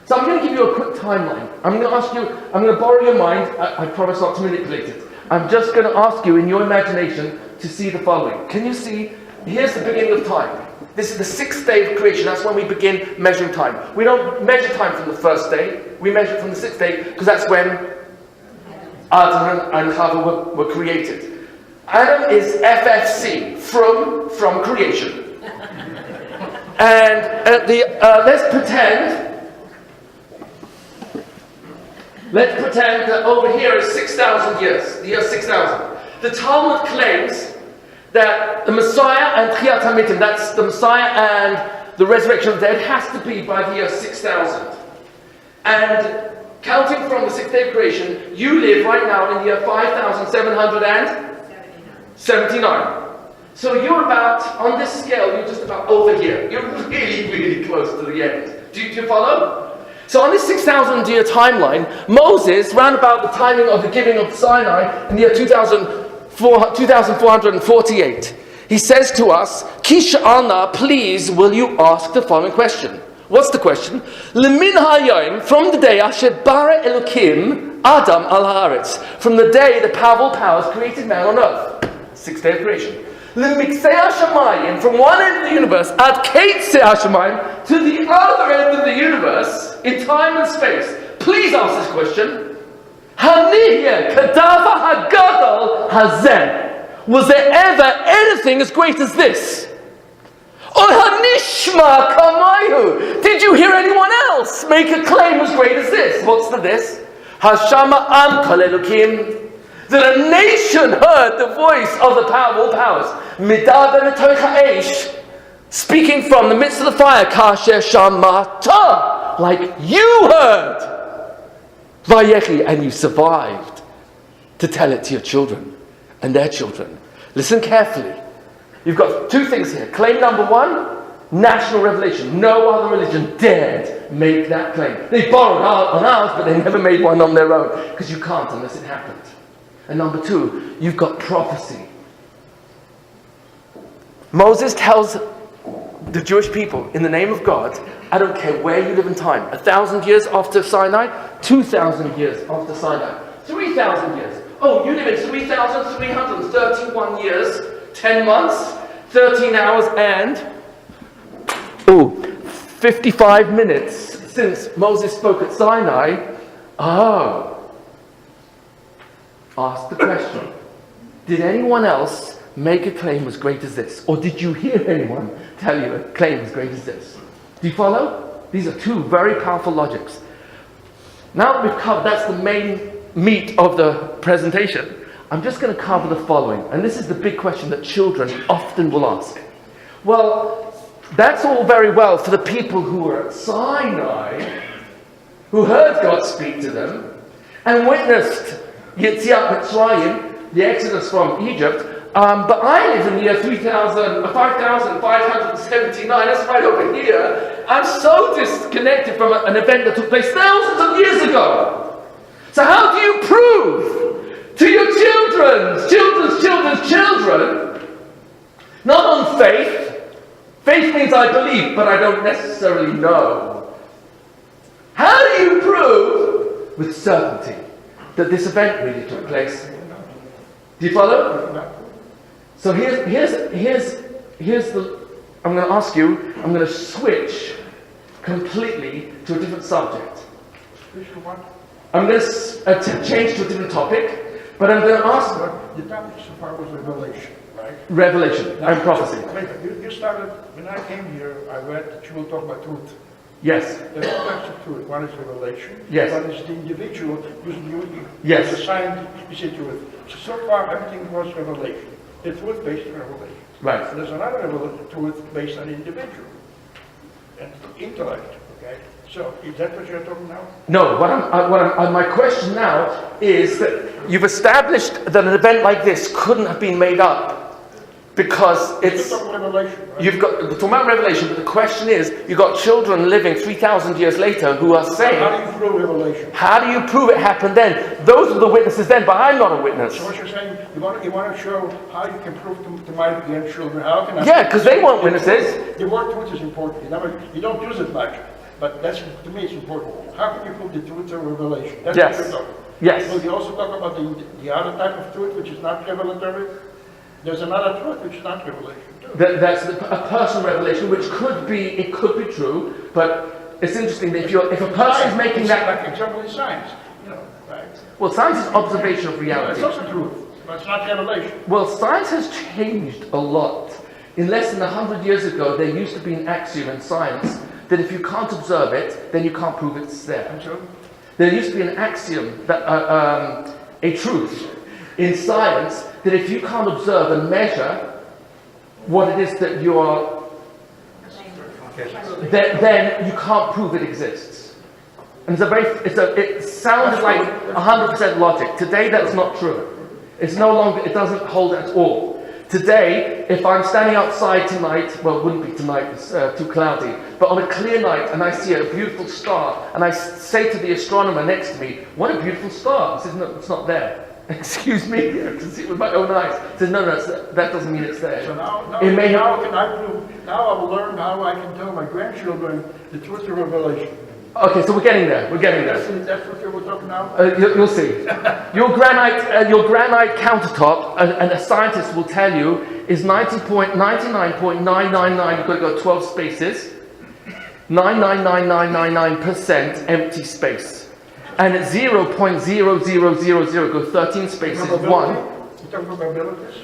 So I'm going to give you a quick timeline. I'm going to ask you, I'm going to borrow your mind. I promise not to manipulate it. I'm just going to ask you in your imagination to see the following. Can you see? Here's the beginning of time. This is the sixth day of creation. That's when we begin measuring time. We don't measure time from the first day. We measure it from the sixth day because that's when Adam and Chava were created. Adam is FFC, from creation. And let's pretend that over here is 6,000 years, the year 6,000. The Talmud claims that the Messiah and Tchiyat HaMetim, that's the Messiah and the resurrection of the dead, has to be by the year 6,000. And counting from the sixth day of creation, you live right now in the year 5,779. So you're about, on this scale, you're just about over here. You're really, really close to the end. Do you follow? So on this 6,000 year timeline, Moses, round about the timing of the giving of Sinai, in the year 2448, he says to us, Kisha Anna, please will you ask the following question. What's the question? Lemin hayom, from the day Asher bara Elokim Adam al haaretz, from the day the powerful powers created man on earth, sixth day of creation. Lemiksei hashamayim, from one end of the universe, ad keitzei hashamayim, to the other end of the universe, in time and space. Please ask this question. Haniyeh kadava hagadol hazeh. Was there ever anything as great as this? Or hanishma kamayu. Did you hear anyone else make a claim as great as this? What's the this? Hashama am kol elokim. That a nation heard the voice of the powerful powers. Midaber metoich ha'esh, speaking from the midst of the fire. Kasher shamata, like you heard. Vayechi, and you survived to tell it to your children and their children. Listen carefully. You've got two things here. Claim number one, national revelation. No other religion dared make that claim. They borrowed on ours, but they never made one on their own, because you can't unless it happened. And number two, you've got prophecy. Moses tells the Jewish people, in the name of God, I don't care where you live in time, 1,000 years after Sinai, 2,000 years after Sinai, 3,000 years. Oh, you live in 3,331 years, 10 months, 13 hours, and 55 minutes since Moses spoke at Sinai. Oh. Ask the question, did anyone else make a claim as great as this? Or did you hear anyone tell you a claim as great as this? Do you follow? These are two very powerful logics. Now that we've covered, that's the main meat of the presentation, I'm just going to cover the following. And this is the big question that children often will ask. Well, that's all very well for the people who were at Sinai, who heard God speak to them, and witnessed Yetziat Mitzrayim, the exodus from Egypt, but I live in the year 5,579, that's right over here. I'm so disconnected from an event that took place thousands of years ago. So how do you prove to your children's children, not on faith? Faith means I believe, but I don't necessarily know. How do you prove with certainty that this event really took place? Do you follow? So here's the. I'm going to ask you. I'm going to switch completely to a different subject. I'm going to change to a different topic, but I'm going to ask. The topic so far was revelation, right? Revelation and prophecy. You started when I came here. I read that you will talk about truth. Yes. There's two types of truth. One is revelation. Yes. One is the individual. Yes. As a scientist, you say truth. So far, everything was revelation. The truth based on revelation. Right. And there's another truth based on individual and intellect. Okay. So is that what you're talking now? No. My question now is that you've established that an event like this couldn't have been made up. Because it's revelation, right? You're talking about revelation, but the question is, you've got children living 3,000 years later who are saying, how do you prove revelation? How do you prove it happened then? Those are the witnesses then, but I'm not a witness. So what you're saying, you want to show how you can prove to my grandchildren how can I? Yeah, because they want witnesses. The word truth is important. You don't use it much, but that's to me it's important. How can you prove the truth of revelation? That's Yes. what you're talking. Yes. Will you also talk about the other type of truth which is not revelatory? There's another truth which is not revelation. That's a personal revelation, which could be true, but it's interesting that if a person is making that, like example in science, right? Well, science is observation of reality. It's also truth. That's not revelation. Well, science has changed a lot. In less than 100 years ago, there used to be an axiom in science that if you can't observe it, then you can't prove it's there. And so, There used to be an axiom, that, a truth in science, that if you can't observe and measure what it is that you are, then you can't prove it exists. And it sounds like 100% logic. Today, that's not true. It's no longer, it doesn't hold at all. Today, if I'm standing outside tonight, well, it wouldn't be tonight, it's too cloudy, but on a clear night and I see a beautiful star, and I say to the astronomer next to me, what a beautiful star. He says, no, it's not there. Excuse me, I can see it with my own eyes. He says, no, that doesn't mean it's there. so now It may now can I prove, now I will learn how I can tell my grandchildren the truth of revelation. Okay, so we're getting there. That's what we're talking now? You'll see. Your granite countertop, and a scientist will tell you, is 99.999. You've got to go 12 spaces. 99999% empty space, and at 0.0000 go 13 spaces. Probability? One. You talking about probabilities?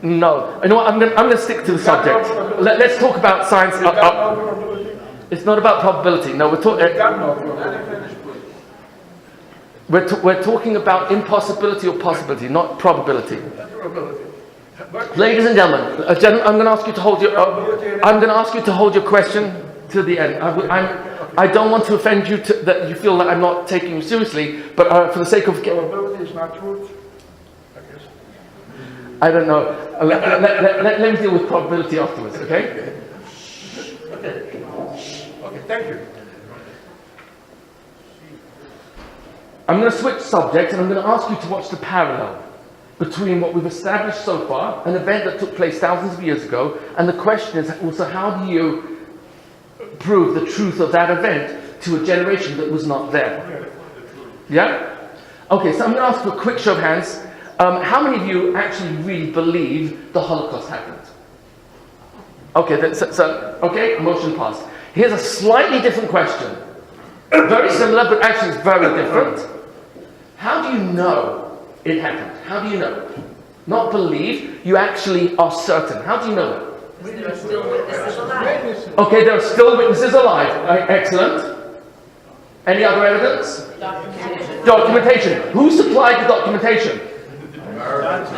No. You know what? I'm going to stick to the subject. Let's talk about science. You got no probability? It's not about probability. No, we're talking. You got no probability. We're talking about impossibility or possibility, not probability. That's probability. But Ladies and gentlemen, I'm going to ask you to hold your. I'm going to ask you to hold your question to the end. I don't want to offend you that you feel that I'm not taking you seriously, but for the sake of. probability is not truth, I guess. I don't know. Let me deal with probability afterwards. Okay. Okay, thank you. I'm going to switch subjects, and I'm going to ask you to watch the parallel between what we've established so far, an event that took place thousands of years ago, and the question is also, how do you prove the truth of that event to a generation that was not there? Yeah? Okay, so I'm going to ask for a quick show of hands. How many of you actually really believe the Holocaust happened? Okay, okay, motion passed. Here's a slightly different question. Very similar, but actually it's very different. How do you know it happened? How do you know? Not believe, you actually are certain. How do you know it? There are still witnesses alive. Okay, there are still witnesses alive. Excellent. Any other evidence? Documentation. Documentation. Who supplied the documentation? Americans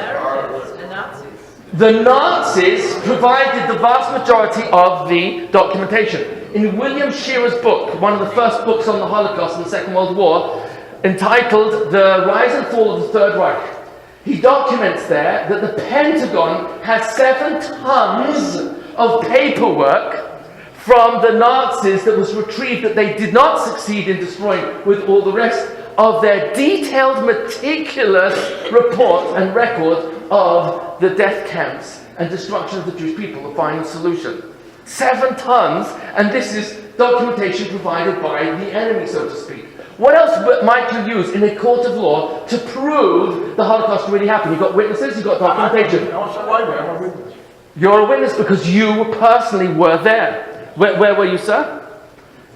and Nazis. The Nazis provided the vast majority of the documentation. In William Shearer's book, one of the first books on the Holocaust in the Second World War, entitled The Rise and Fall of the Third Reich, he documents there that the Pentagon has 7 tons of paperwork from the Nazis that was retrieved that they did not succeed in destroying with all the rest of their detailed, meticulous report and record of the death camps and destruction of the Jewish people, the final solution. 7 tons, and this is documentation provided by the enemy, so to speak. What else might you use in a court of law to prove the Holocaust really happened? You've got witnesses, you've got documentation. I'm a witness. You're a witness because you personally were there. Where were you, sir?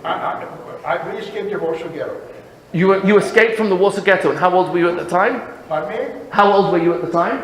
We escaped the Warsaw Ghetto. You escaped from the Warsaw Ghetto, and how old were you at the time? Pardon me? How old were you at the time?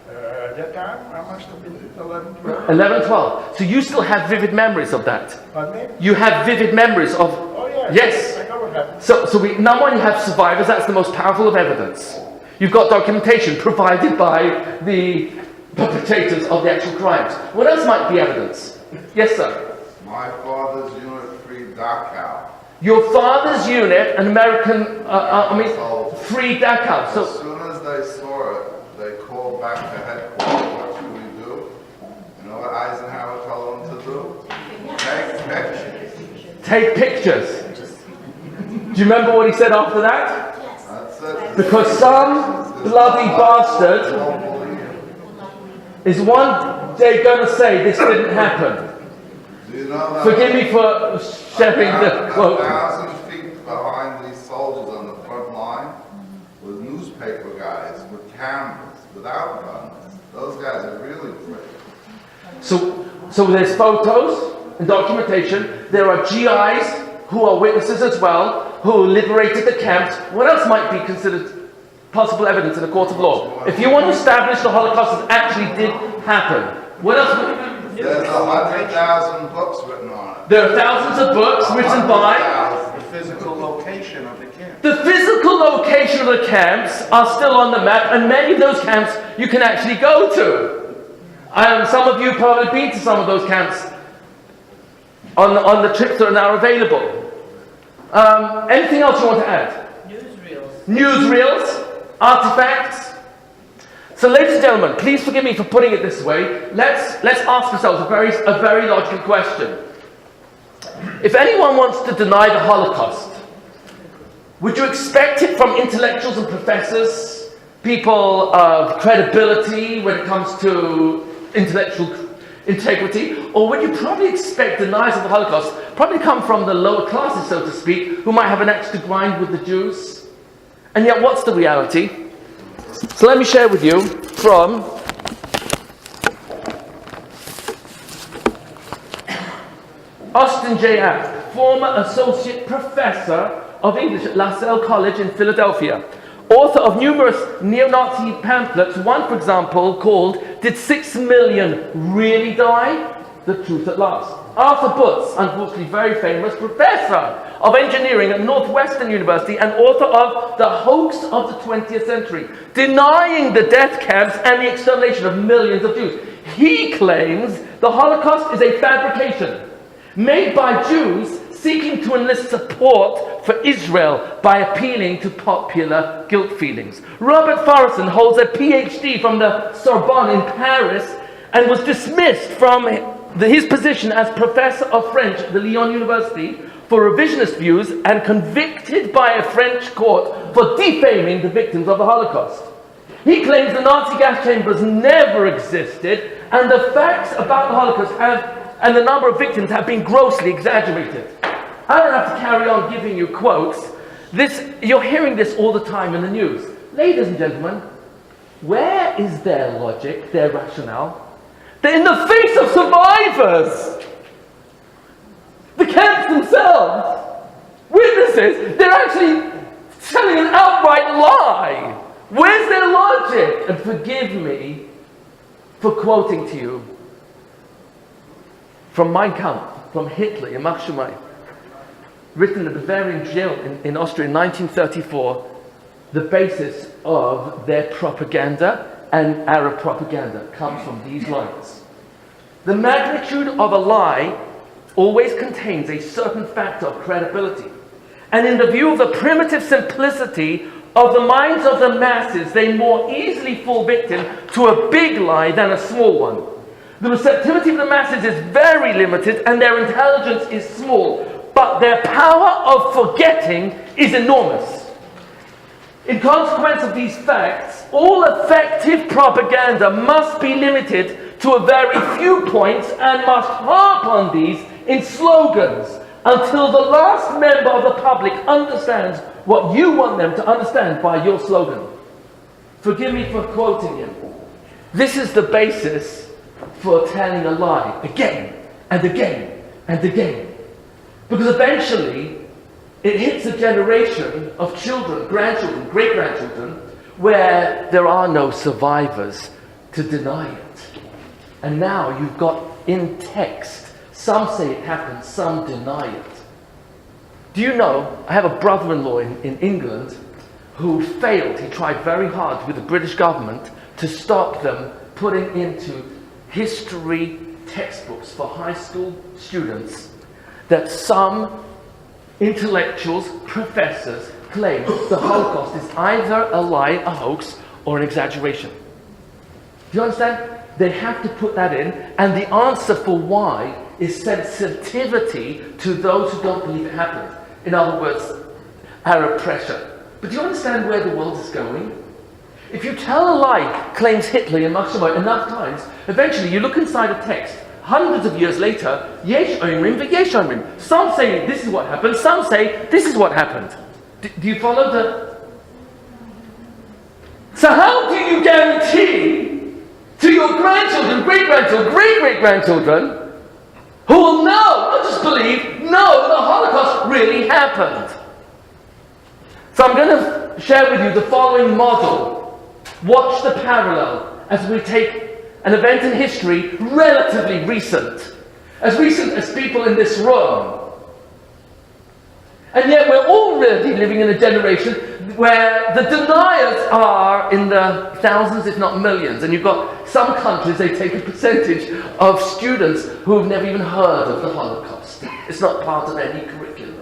At that time, I must have been 11, 12. 11, 12. So you still have vivid memories of that? Pardon me? You have vivid memories of... Oh, yeah. Yes. I know what happened. So number one, you have survivors. That's the most powerful of evidence. You've got documentation provided by the perpetrators of the actual crimes. What else might be evidence? Yes, sir. My father's unit freed Dachau. Your father's unit, an American army, freed Dachau. As So soon as they saw it, they called back to headquarters. What should we do? You know what Eisenhower told them to do? Take pictures. take pictures. Do you remember what he said after that? That's it. Because some bloody bastard Don't believe it. is one day going to say this didn't happen. Do you know that? Forgive me for sharing the quote. 1,000 feet behind these soldiers on the front line was newspaper guys with cameras, without guns. Those guys are really brave. So there's photos and documentation. There are GIs who are witnesses as well, who liberated the camps. What else might be considered possible evidence in a court of law. If you want to establish the Holocaust actually did happen, what else would you? There's 100,000 books written on it. There are thousands of books written by. The physical location of the camp. The physical location of the camps are still on the map, and many of those camps you can actually go to. Some of you probably been to some of those camps on the trips that are now available. Anything else you want to add? Newsreels. Newsreels, artifacts. So, ladies and gentlemen, please forgive me for putting it this way. Let's ask ourselves a very logical question. If anyone wants to deny the Holocaust, would you expect it from intellectuals and professors, people of credibility when it comes to intellectual integrity, or would you probably expect deniers of the Holocaust probably come from the lower classes, so to speak, who might have an axe to grind with the Jews? And yet, what's the reality? So let me share with you from Austin J. App, former associate professor of English at LaSalle College in Philadelphia, author of numerous neo-Nazi pamphlets, one, for example, called "Did 6 Million Really Die? The Truth at Last?" Arthur Butz, unfortunately very famous, professor of engineering at Northwestern University and author of The Hoax of the 20th Century, denying the death camps and the extermination of millions of Jews. He claims the Holocaust is a fabrication made by Jews seeking to enlist support for Israel by appealing to popular guilt feelings. Robert Forreston holds a PhD from the Sorbonne in Paris and was dismissed from his position as professor of French at the Lyon University for revisionist views and convicted by a French court for defaming the victims of the Holocaust. He claims the Nazi gas chambers never existed and the facts about the Holocaust and the number of victims have been grossly exaggerated. I don't have to carry on giving you quotes. You're hearing this all the time in the news. Ladies and gentlemen, where is their logic, their rationale? They're in the face of survivors. The camps themselves, witnesses, they're actually telling an outright lie. Where's their logic? And forgive me for quoting to you from Mein Kampf, from Hitler, Yamach Shumai, written in the Bavarian jail in Austria in 1934, the basis of their propaganda and Arab propaganda comes from these lines. The magnitude of a lie always contains a certain factor of credibility. And in the view of the primitive simplicity of the minds of the masses, they more easily fall victim to a big lie than a small one. The receptivity of the masses is very limited and their intelligence is small, but their power of forgetting is enormous. In consequence of these facts, all effective propaganda must be limited to a very few points and must harp on these in slogans until the last member of the public understands what you want them to understand by your slogan. Forgive me for quoting him. This is the basis for telling a lie again and again and again. Because eventually it hits a generation of children, grandchildren, great-grandchildren, where there are no survivors to deny it. And now you've got in text, some say it happened, some deny it. Do you know, I have a brother-in-law in England who failed. He tried very hard with the British government to stop them putting into history textbooks for high school students that some intellectuals, professors, claim the Holocaust is either a lie, a hoax, or an exaggeration. Do you understand? They have to put that in, and the answer for why is sensitivity to those who don't believe it happened. In other words, Arab pressure. But do you understand where the world is going? If you tell a lie, claims Hitler and Mahmoud enough times, eventually you look inside a text, hundreds of years later, yesh omrim v'yesh omrim. Some say this is what happened, some say this is what happened. Do you follow the... So how do you guarantee to your grandchildren, great-grandchildren, great-great-grandchildren, who will know, not just believe, know the Holocaust really happened? So I'm going to share with you the following model. Watch the parallel as we take an event in history relatively recent as people in this room. And yet we're already living in a generation where the deniers are in the thousands, if not millions. And you've got some countries, they take a percentage of students who have never even heard of the Holocaust. It's not part of any curriculum.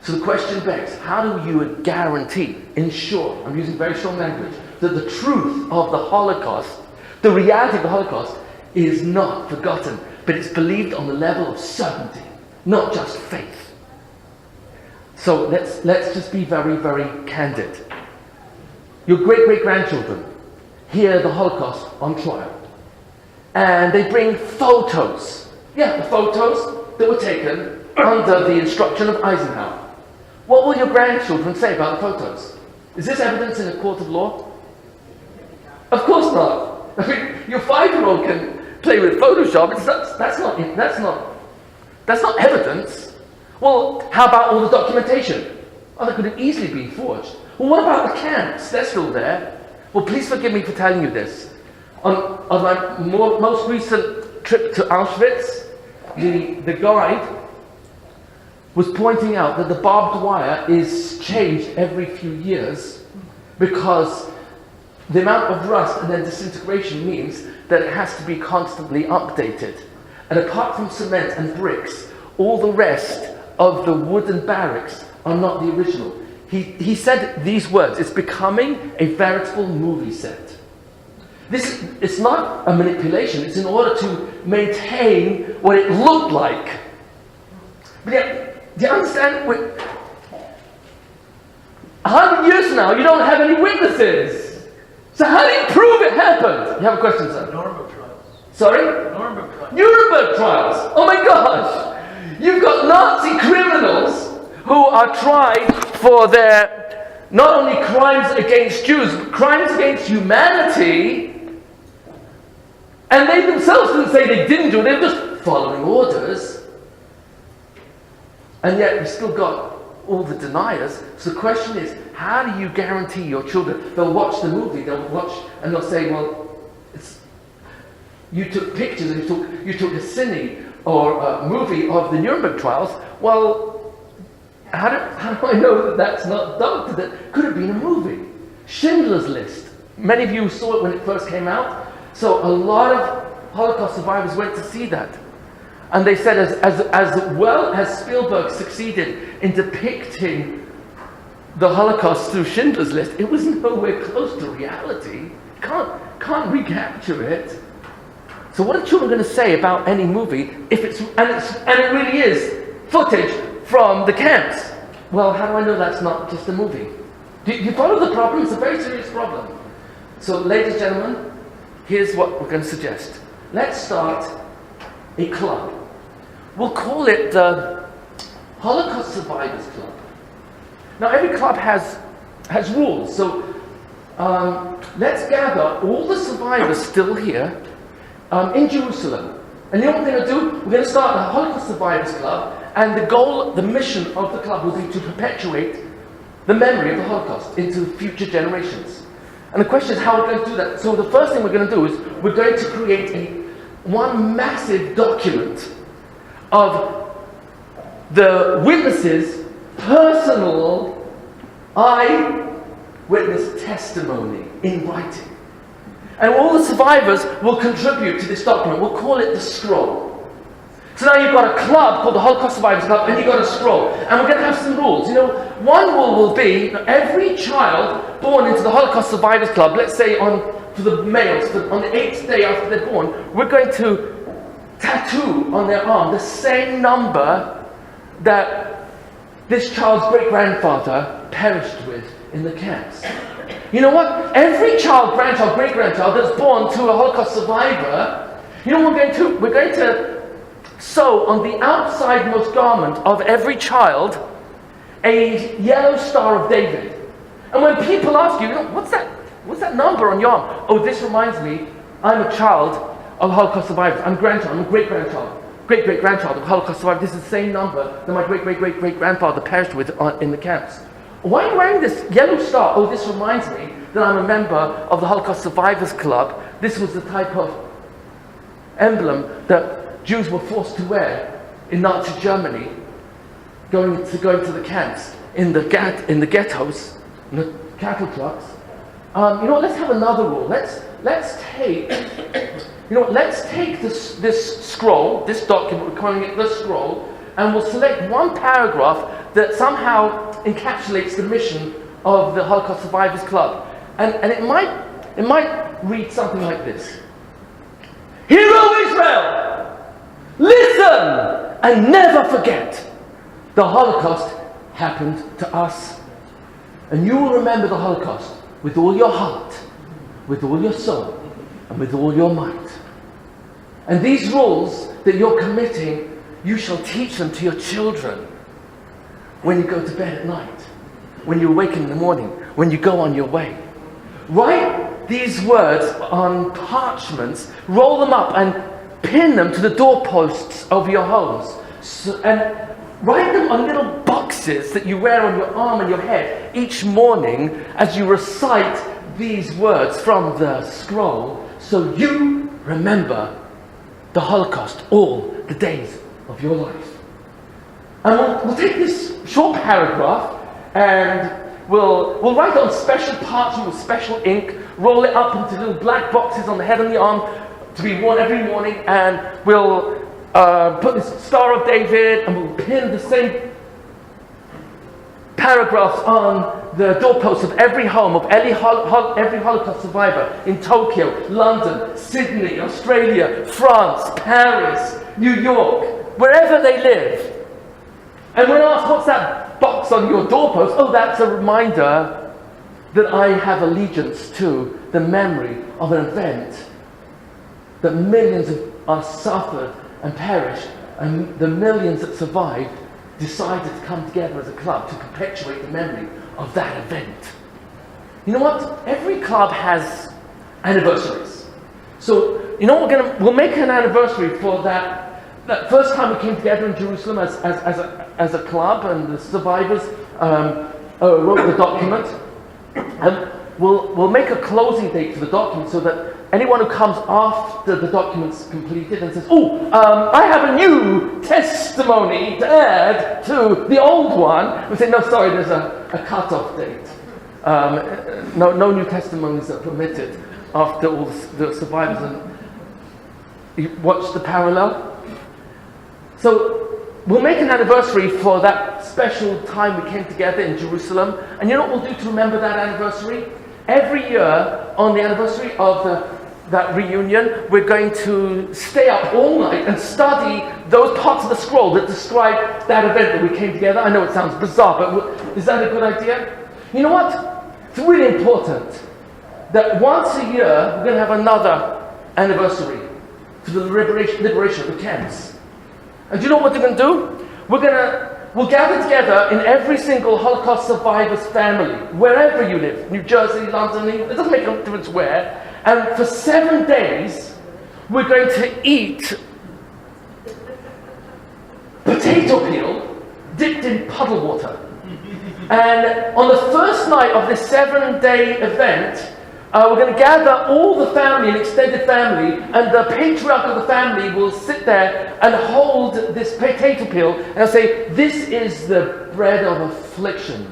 So the question begs, how do you guarantee, ensure, I'm using very strong language, that the truth of the Holocaust, the reality of the Holocaust, is not forgotten, but it's believed on the level of certainty, not just faith. So let's just be very, very candid. Your great-great-grandchildren hear the Holocaust on trial, and they bring photos. Yeah, the photos that were taken under the instruction of Eisenhower. What will your grandchildren say about the photos? Is this evidence in a court of law? Of course not. I mean, your 5-year-old can play with Photoshop. That's not evidence. Well, how about all the documentation? Oh, that could have easily been forged. Well, what about the camps? They're still there. Well, please forgive me for telling you this. On my most recent trip to Auschwitz, the guide was pointing out that the barbed wire is changed every few years because the amount of rust and then disintegration means that it has to be constantly updated. And apart from cement and bricks, all the rest of the wooden barracks are not the original. He said these words, it's becoming a veritable movie set. It's not a manipulation, it's in order to maintain what it looked like. But yet, do you understand? 100 years from now, you don't have any witnesses. So how do you prove it happened? You have a question, sir? Nuremberg trials. Sorry? Nuremberg trials. Nuremberg trials. Oh my gosh. You've got Nazi criminals who are tried for their not only crimes against Jews, but crimes against humanity. And they themselves didn't say they didn't do it. They were just following orders. And yet we've still got all the deniers. So the question is, how do you guarantee your children? They'll watch the movie, they'll watch, and they'll say, well, you took pictures and you took a cine or a movie of the Nuremberg trials. Well, how do I know that that's not doctored? That could have been a movie. Schindler's List. Many of you saw it when it first came out. So a lot of Holocaust survivors went to see that. And they said as well as Spielberg succeeded in depicting the Holocaust through Schindler's List, it was nowhere close to reality. Can't recapture it. So what are children going to say about any movie if and it really is footage from the camps? Well, how do I know that's not just a movie? Do you follow the problem? It's a very serious problem. So, ladies and gentlemen, here's what we're going to suggest. Let's start a club. We'll call it the Holocaust Survivors Club. Now, every club has rules. So, let's gather all the survivors still here in Jerusalem. And you know what we're going to do? We're going to start a Holocaust Survivors Club, and the mission of the club will be to perpetuate the memory of the Holocaust into future generations. And the question is how we're going to do that. So the first thing we're going to do is we're going to create one massive document of the witnesses' personal eyewitness testimony in writing. And all the survivors will contribute to this document. We'll call it the scroll. So now you've got a club called the Holocaust Survivors Club, and you've got a scroll. And we're going to have some rules. You know, one rule will be that every child born into the Holocaust Survivors Club, let's say for the males, on the 8th day after they're born, we're going to tattoo on their arm the same number that this child's great-grandfather perished with in the camps. You know what? Every child, grandchild, great-grandchild that's born to a Holocaust survivor, you know what we're going to sew on the outsidemost garment of every child a yellow Star of David. And when people ask you, what's that number on your arm? Oh, this reminds me, I'm a child of Holocaust survivors. I'm a grandchild, I'm a great-grandchild. great-great-grandchild of Holocaust survivor. This is the same number that my great-great-great-great-grandfather perished with in the camps. Why are you wearing this yellow star? Oh, this reminds me that I'm a member of the Holocaust Survivors Club. This was the type of emblem that Jews were forced to wear in Nazi Germany, going to the camps, in the ghettos, in the cattle trucks. You know what? Let's have another rule. Let's take this scroll, this document. We're calling it the scroll, and we'll select one paragraph that somehow encapsulates the mission of the Holocaust Survivors Club, and it might read something like this: Hear, O Israel, listen and never forget. The Holocaust happened to us, and you will remember the Holocaust with all your heart, with all your soul, and with all your might. And these rules that you're committing, you shall teach them to your children when you go to bed at night, when you awaken in the morning, when you go on your way. Write these words on parchments, roll them up and pin them to the doorposts of your homes. And write them on little boxes that you wear on your arm and your head each morning as you recite these words from the scroll, so you remember the Holocaust all the days of your life. And we'll take this short paragraph and we'll write it on special parchment with special ink, roll it up into little black boxes on the head and the arm to be worn every morning, and we'll put this Star of David, and we'll pin the same paragraphs on the doorposts of every home of every Holocaust survivor in Tokyo, London, Sydney, Australia, France, Paris, New York, wherever they live. And when asked, what's that box on your doorpost? Oh, that's a reminder that I have allegiance to the memory of an event that millions of us suffered and perished, and the millions that survived decided to come together as a club to perpetuate the memory of that event. You know what? Every club has anniversaries. So, you know what we'll make an anniversary for that first time we came together in Jerusalem as a club, and the survivors wrote the document. And we'll make a closing date for the document so that anyone who comes after the document's completed and says, I have a new testimony to add to the old one, we say, no, sorry, there's a cut-off date. No new testimonies are permitted after all the survivors. And you watch the parallel? So we'll make an anniversary for that special time we came together in Jerusalem. And you know what we'll do to remember that anniversary? Every year on the anniversary of that reunion, we're going to stay up all night and study those parts of the scroll that describe that event that we came together. I know it sounds bizarre, but is that a good idea? You know what? It's really important that once a year we're going to have another anniversary for the liberation of the camps. And do you know what they're going to do? We'll gather together in every single Holocaust survivor's family, wherever you live, New Jersey, London, England, it doesn't make a difference where. And for 7 days, we're going to eat potato peel dipped in puddle water. And on the first night of this 7-day event, we're going to gather all the family, an extended family, and the patriarch of the family will sit there and hold this potato peel and say, this is the bread of affliction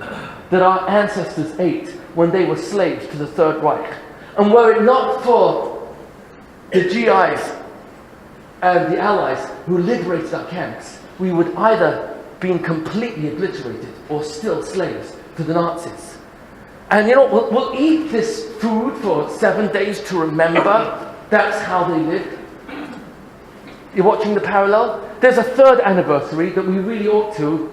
that our ancestors ate when they were slaves to the Third Reich. And were it not for the GIs and the Allies who liberated our camps, we would either been completely obliterated or still slaves to the Nazis. And you know, we'll eat this food for 7 days to remember. That's how they lived. You're watching the parallel? There's a third anniversary that we really ought to,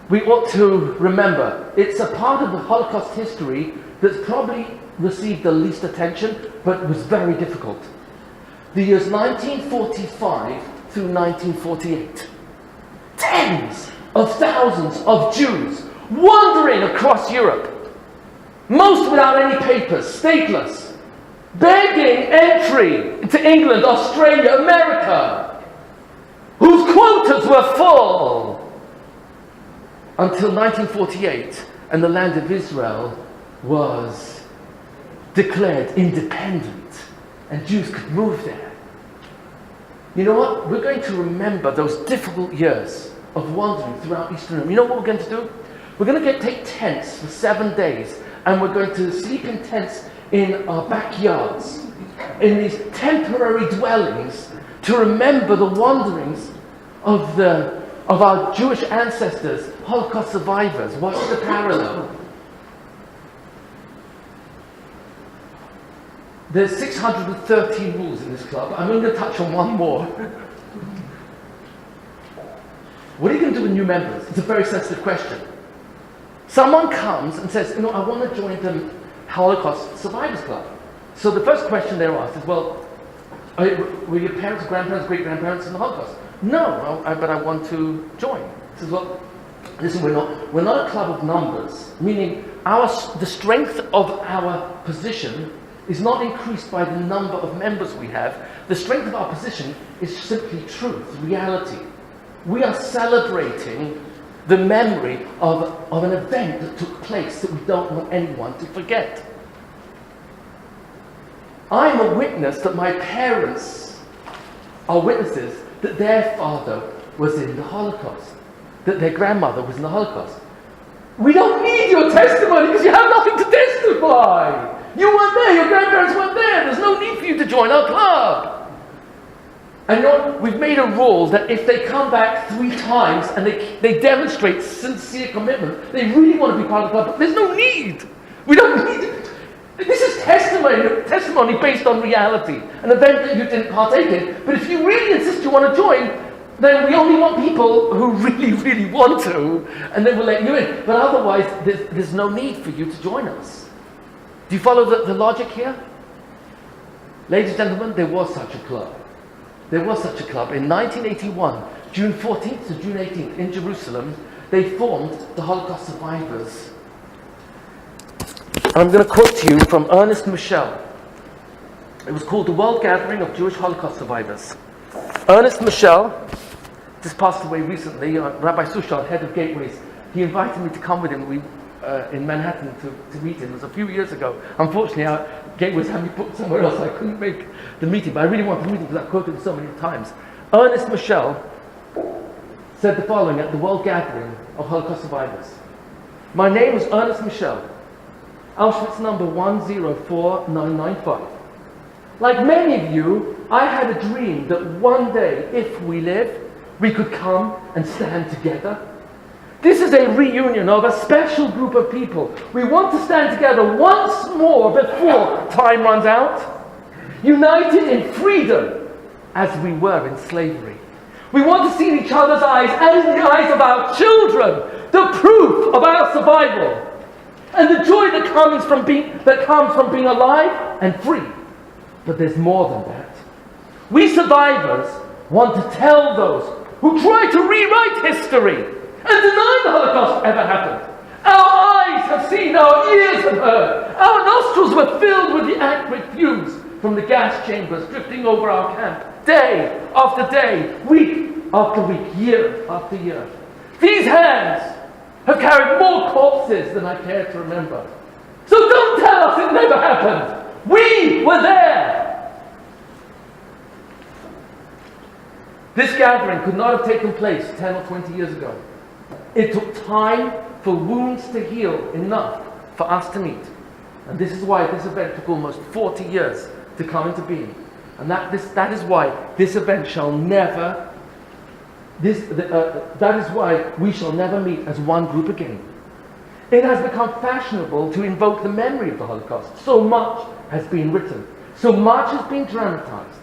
we ought to remember. It's a part of the Holocaust history that's probably received the least attention, but was very difficult. The years 1945 through 1948. Tens of thousands of Jews wandering across Europe, most without any papers, stateless, begging entry into England, Australia, America. quotas were full until 1948, and the land of Israel was declared independent, and Jews could move there. You know what? We're going to remember those difficult years of wandering throughout Eastern Europe. You know what we're going to do? We're going to take tents for 7 days, and we're going to sleep in tents in our backyards, in these temporary dwellings, to remember the wanderings of our Jewish ancestors, Holocaust survivors. What's the parallel? There's 613 rules in this club. I'm going to touch on one more. What are you going to do with new members? It's a very sensitive question. Someone comes and says, I want to join the Holocaust Survivors Club. So the first question they're asked is, well, were your parents, grandparents, great-grandparents in the Holocaust? No, but I want to join. He says, well, listen, we're not a club of numbers, meaning the strength of our position is not increased by the number of members we have. The strength of our position is simply truth, reality. We are celebrating the memory of an event that took place that we don't want anyone to forget. I'm a witness that my parents are witnesses that their father was in the Holocaust, that their grandmother was in the Holocaust. We don't need your testimony because you have nothing to testify. You weren't there, your grandparents weren't there. There's no need for you to join our club. And we've made a rule that if they come back 3 times and they demonstrate sincere commitment, they really want to be part of the club, but there's no need. We don't need it. This is testimony based on reality, an event that you didn't partake in. But if you really insist you want to join, then we only want people who really, really want to, and then we'll let you in. But otherwise, there's no need for you to join us. Do you follow the logic here? Ladies and gentlemen, there was such a club. There was such a club. In 1981, June 14th to June 18th, in Jerusalem, they formed the Holocaust survivors. I'm going to quote to you from Ernest Michel. It was called the World Gathering of Jewish Holocaust Survivors. Ernest Michel just passed away recently. Rabbi Sushal, head of Gateways, he invited me to come with him in Manhattan to meet him. It was a few years ago. Unfortunately, our Gateways had me booked somewhere else. I couldn't make the meeting, but I really wanted to meet him because I've quoted him so many times. Ernest Michel said the following at the World Gathering of Holocaust Survivors. My name is Ernest Michel, Auschwitz number 104995. Like many of you, I had a dream that one day, if we live, we could come and stand together. This is a reunion of a special group of people. We want to stand together once more before time runs out, united in freedom as we were in slavery. We want to see in each other's eyes and in the eyes of our children the proof of our survival and the joy that comes from being alive and free. But there's more than that. We survivors want to tell those who try to rewrite history and deny the Holocaust ever happened. Our eyes have seen, our ears have heard, our nostrils were filled with the acrid fumes from the gas chambers drifting over our camp, day after day, week after week, year after year. These hands have carried more corpses than I care to remember. So don't tell us it never happened. We were there. This gathering could not have taken place 10 or 20 years ago. It took time for wounds to heal enough for us to meet. And this is why this event took almost 40 years to come into being. And that is why this event shall never, that is why we shall never meet as one group again. It has become fashionable to invoke the memory of the Holocaust. So much has been written. So much has been dramatized.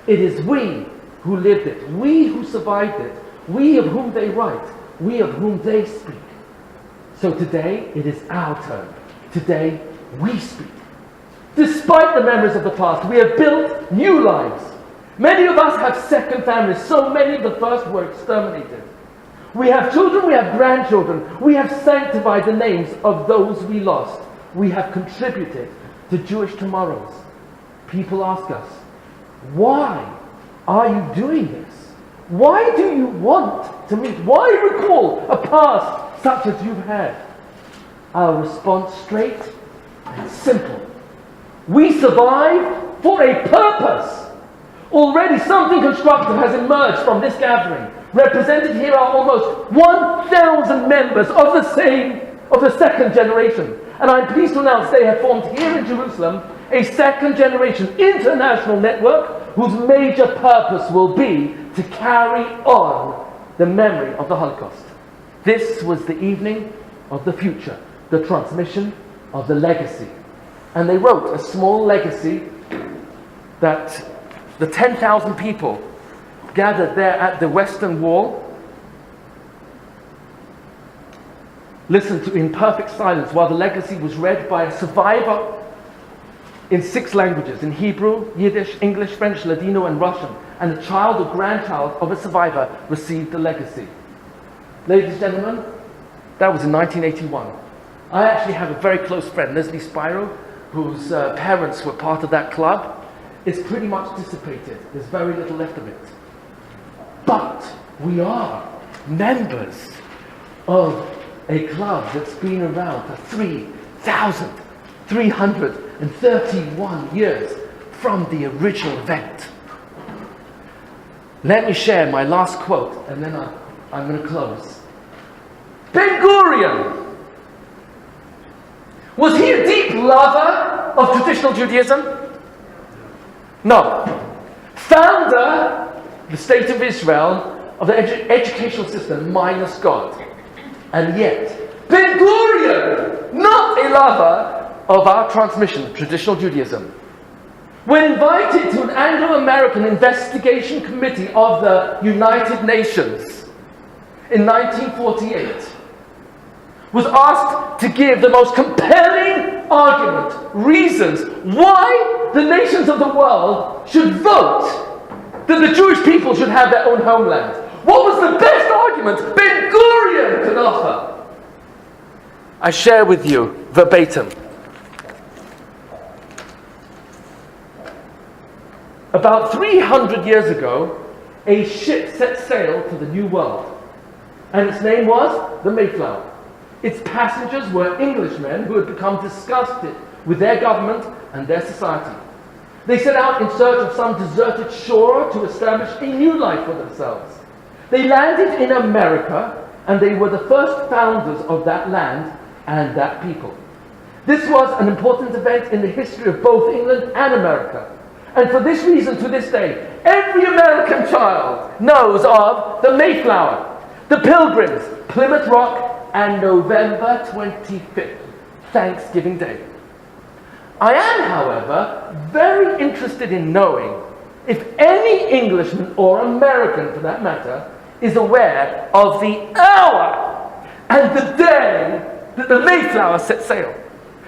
It is we who lived it, we who survived it, we of whom they write, we of whom they speak. So today, it is our turn. Today, we speak. Despite the memories of the past, we have built new lives. Many of us have second families. So many of the first were exterminated. We have children, we have grandchildren. We have sanctified the names of those we lost. We have contributed to Jewish tomorrows. People ask us, why are you doing this? Why do you want to meet? Why recall a past such as you've had? Our response, straight and simple. We survived for a purpose. Already something constructive has emerged from this gathering. Represented here are almost 1,000 members of the second generation. And I'm pleased to announce they have formed here in Jerusalem a second generation international network whose major purpose will be to carry on the memory of the Holocaust. This was the evening of the future, the transmission of the legacy. And they wrote a small legacy that the 10,000 people gathered there at the Western Wall listened to in perfect silence while the legacy was read by a survivor in 6 languages, in Hebrew, Yiddish, English, French, Ladino, and Russian. And the child or grandchild of a survivor received the legacy. Ladies and gentlemen, that was in 1981. I actually have a very close friend, Leslie Spiro, whose parents were part of that club. It's pretty much dissipated. There's very little left of it. But we are members of a club that's been around for 3,331 years from the original event. Let me share my last quote, and then I'm going to close. Ben-Gurion, was he a deep lover of traditional Judaism? No. Founder of the State of Israel, of the educational system minus God. And yet, Ben-Gurion, not a lover of our transmission of traditional Judaism. When invited to an Anglo-American investigation committee of the United Nations in 1948, was asked to give the most compelling argument, reasons why the nations of the world should vote that the Jewish people should have their own homeland. What was the best argument Ben-Gurion could offer? I share with you verbatim. About 300 years ago, a ship set sail to the New World, and its name was the Mayflower. Its passengers were Englishmen who had become disgusted with their government and their society. They set out in search of some deserted shore to establish a new life for themselves. They landed in America, and they were the first founders of that land and that people. This was an important event in the history of both England and America. And for this reason, to this day, every American child knows of the Mayflower, the Pilgrims, Plymouth Rock, and November 25th, Thanksgiving Day. I am, however, very interested in knowing if any Englishman or American, for that matter, is aware of the hour and the day that the Mayflower set sail.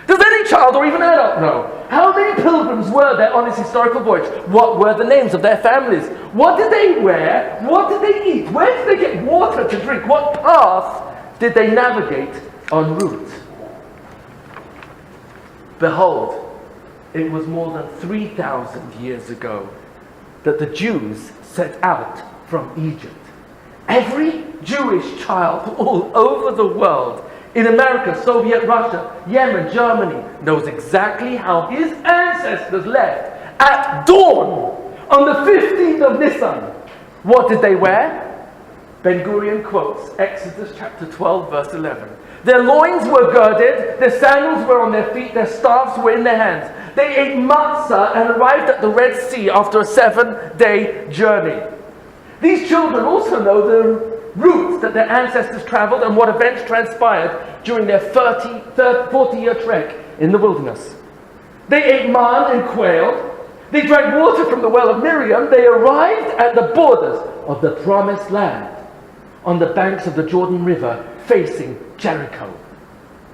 Does any child or even adult know? How many pilgrims were there on this historical voyage? What were the names of their families? What did they wear? What did they eat? Where did they get water to drink? What path did they navigate en route? Behold, it was more than 3,000 years ago that the Jews set out from Egypt. Every Jewish child all over the world, in America, Soviet Russia, Yemen, Germany, knows exactly how his ancestors left at dawn on the 15th of Nisan. What did they wear? Ben-Gurion quotes Exodus chapter 12, verse 11. Their loins were girded, their sandals were on their feet, their staffs were in their hands. They ate matzah and arrived at the Red Sea after a 7-day journey. These children also know the routes that their ancestors traveled and what events transpired during their 40-year trek in the wilderness. They ate man and quail. They drank water from the well of Miriam. They arrived at the borders of the promised land on the banks of the Jordan River facing Jericho.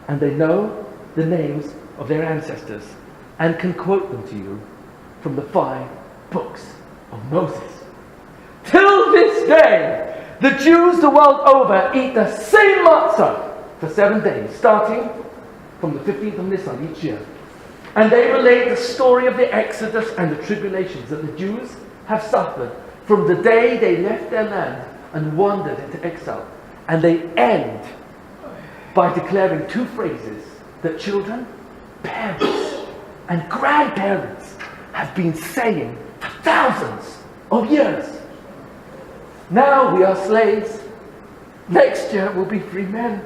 And they know the names of their ancestors and can quote them to you from the 5 books of Moses. Till this day, the Jews the world over eat the same matzah for 7 days, starting from the 15th of Nisan each year. And they relate the story of the Exodus and the tribulations that the Jews have suffered from the day they left their land and wandered into exile. And they end by declaring two phrases that children, parents, and grandparents have been saying for thousands of years. Now we are slaves. Next year we'll be free men.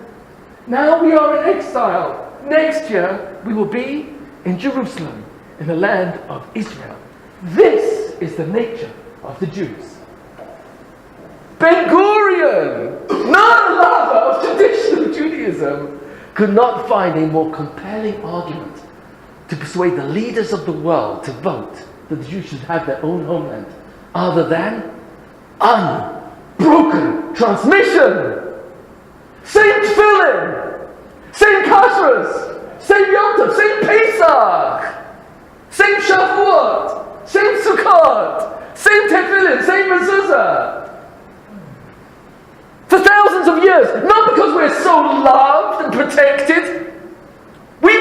Now we are in exile. Next year we will be in Jerusalem, in the land of Israel. This is the nature of the Jews. Ben-Gurion, non-lover of traditional Judaism, could not find a more compelling argument to persuade the leaders of the world to vote that the Jews should have their own homeland, other than unbroken transmission. Same tefillin, same kashrus, same Yom Tov, same Pesach, same Shavuot, same Sukkot, same tefillin, same mezuzah. For thousands of years, not because we're so loved and protected. We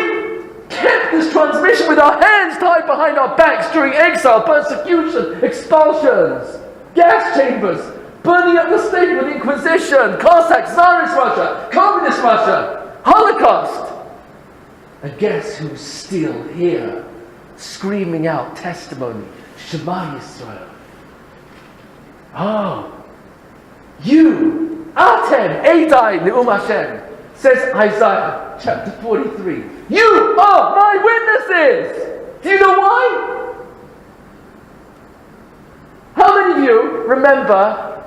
kept this transmission with our hands tied behind our backs during exile, persecution, expulsions, gas chambers, burning up the state with Inquisition, Cossacks, Tsarist Russia, Communist Russia, Holocaust. And guess who's still here, screaming out testimony, Shema Yisrael. Oh, you, Atem, Edai, Ne'um Hashem, says Isaiah chapter 43. You are my witnesses! Do you know why? How many of you remember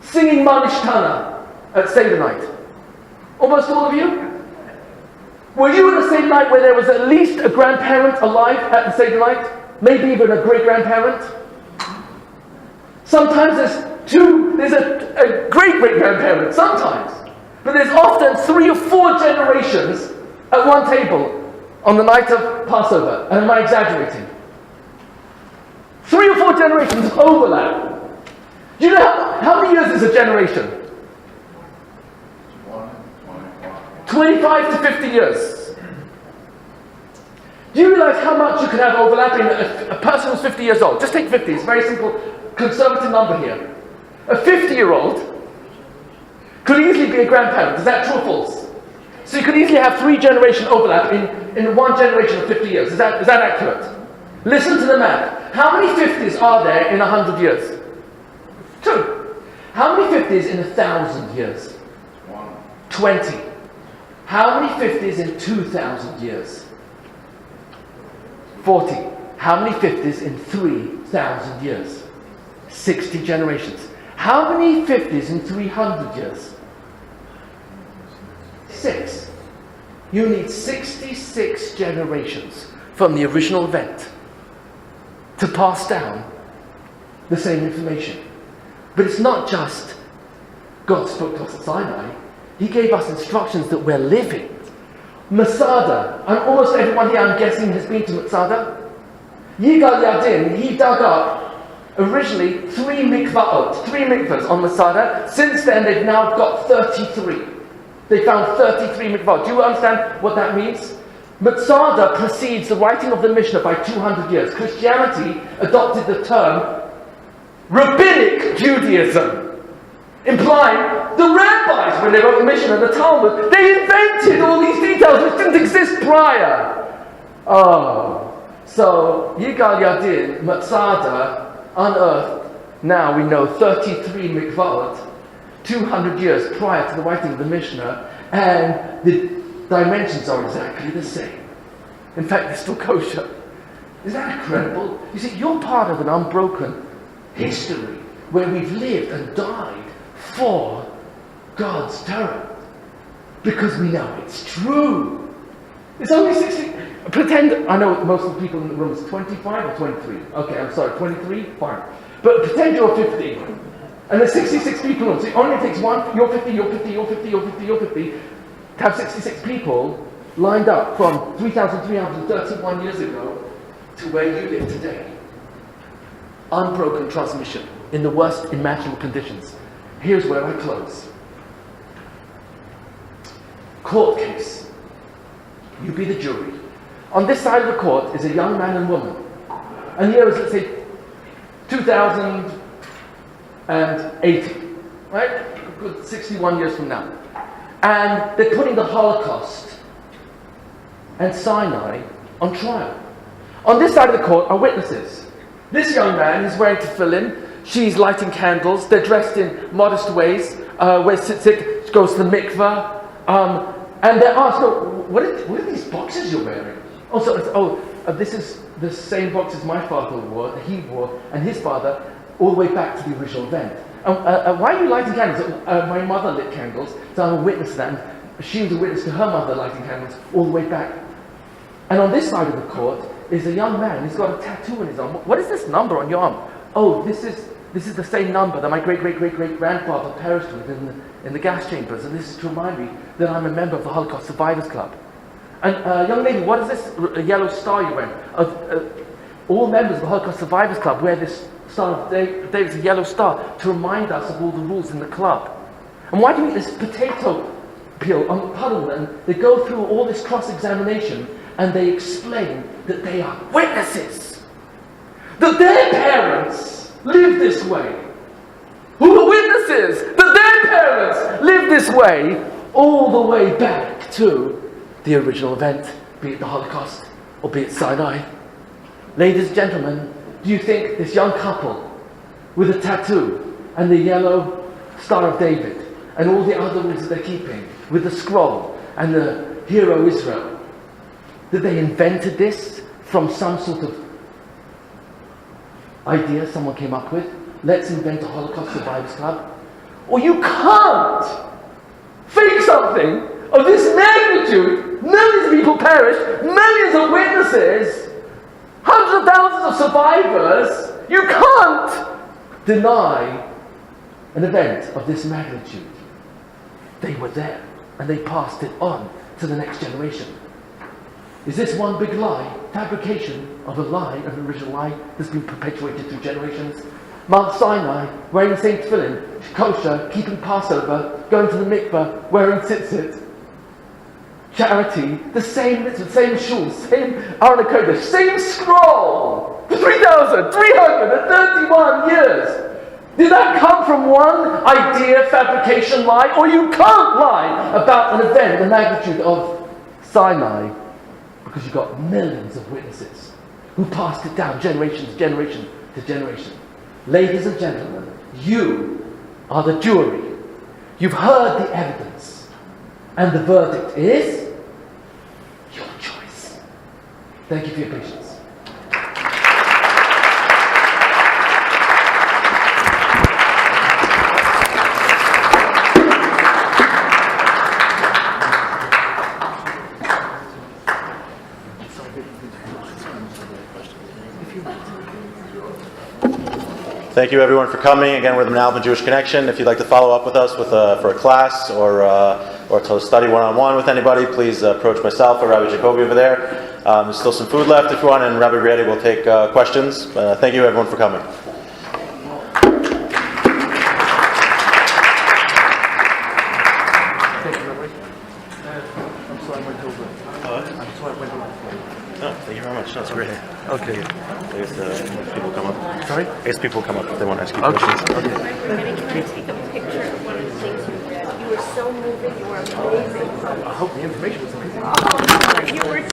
singing Manishtana at Seder night? Almost all of you? Were you at the Seder night where there was at least a grandparent alive at the Seder night? Maybe even a great-grandparent? Sometimes there's a great-great-grandparent, sometimes. But there's often 3 or 4 generations at one table on the night of Passover. And am I exaggerating? 3 or 4 generations of overlap. Do you know how many years is a generation? 25 to 50 years. Do you realize how much you can have overlapping? A person who's 50 years old, just take 50, it's a very simple, conservative number here. A 50-year-old could easily be a grandparent. Is that true or false? So you could easily have 3 generation overlap in one generation of 50 years. Is that accurate? Listen to the math. How many 50s are there in 100 years? 2. How many 50s in 1,000 years? 20. How many 50s in 2,000 years? 40. How many 50s in 3,000 years? 60 generations. How many 50s in 300 years? 6. You need 66 generations from the original event to pass down the same information. But it's not just God spoke to us at Sinai. He gave us instructions that we're living. Masada, and almost everyone here, I'm guessing, has been to Masada. Yigal Yadin, he dug up originally 3 mikvahs on Masada. Since then, they've now got 33. They found 33 mikvahs. Do you understand what that means? Masada precedes the writing of the Mishnah by 200 years. Christianity adopted the term Rabbinic Judaism, implying the rabbis, when they wrote the Mishnah and the Talmud, they invented all these details which didn't exist prior. Oh, so Yigal Yadin, Masada, unearthed, now we know 33 mikvahot, 200 years prior to the writing of the Mishnah, and the dimensions are exactly the same. In fact, they're still kosher. Is that incredible? You see, you're part of an unbroken history where we've lived and died for God's Torah because we know it's true. It's only 60. Pretend, I know most of the people in the room is 25 or 23. Okay, I'm sorry, 23? Fine. But pretend you're 50. And there's 66 people in the room. So it only takes one, you're 50, you're 50, you're 50, you're 50, you're 50, to have 66 people lined up from 3,331 years ago to where you live today. Unbroken transmission in the worst imaginable conditions. Here's where I close. Court case. You be the jury. On this side of the court is a young man and woman. And here is, let's say, 2000 and 80, right? Good 61 years from now. And they're putting the Holocaust and Sinai on trial. On this side of the court are witnesses. This young man is wearing tefillin, she's lighting candles, they're dressed in modest ways, where Tzitzit goes to the mikveh, and they're asked, what are these boxes you're wearing? This is the same boxes my father wore, he wore, and his father, all the way back to the original event. Why are you lighting candles? My mother lit candles, so I'm a witness to that. And she was a witness to her mother lighting candles all the way back. And on this side of the court is a young man. He's got a tattoo on his arm. What is this number on your arm? Oh, this is the same number that my great-great-great-great-grandfather perished with in the gas chambers. And this is to remind me that I'm a member of the Holocaust Survivors Club. And young lady, what is this yellow star you're wearing? All members of the Holocaust Survivors Club wear this Star of David's a yellow star to remind us of all the rules in the club. And why do we eat this potato peel on the puddle? And they go through all this cross-examination and they explain that they are witnesses. That their parents lived this way. Who are witnesses? That their parents lived this way all the way back to the original event, be it the Holocaust or be it Sinai. Ladies and gentlemen, do you think this young couple with a tattoo and the yellow Star of David and all the other rules that they're keeping with the scroll and the hero Israel, that they invented this from some sort of idea someone came up with? Let's invent a Holocaust Survivors Club. Or you can't fake something of this magnitude. Millions of people perished, millions of witnesses, hundreds of thousands of survivors. You can't deny an event of this magnitude. They were there and they passed it on to the next generation. Is this one big lie, fabrication of a lie, an original lie that's been perpetuated through generations? Mount Sinai, wearing the same tefillin, kosher, keeping Passover, going to the mikveh, wearing tzitzit. Charity, the same mitzvah, same shul, same Aron HaKodesh, same scroll for 3,331 years. Did that come from one idea, fabrication, lie? Or you can't lie about an event, the magnitude of Sinai, because you've got millions of witnesses who passed it down generation to generation to generation. Ladies and gentlemen, you are the jury. You've heard the evidence. And the verdict is your choice. Thank you for your patience. Thank you everyone for coming. Again, we're the Ben-Gurion Jewish Connection. If you'd like to follow up with us for a class or to study one-on-one with anybody, please approach myself or Rabbi Jacoby over there. There's still some food left if you want, and Rabbi Rietti will take questions. Thank you everyone for coming. Thank you, Rabbi. I'm sorry I went over. I'm sorry I went over. No, thank you very much. That's great. Okay. I guess people come up. Sorry? I guess people come up if they want to ask you Okay. questions. Okay. Can I take a picture of one of the things you read? You were so moving, you were amazing. I hope the information was amazing.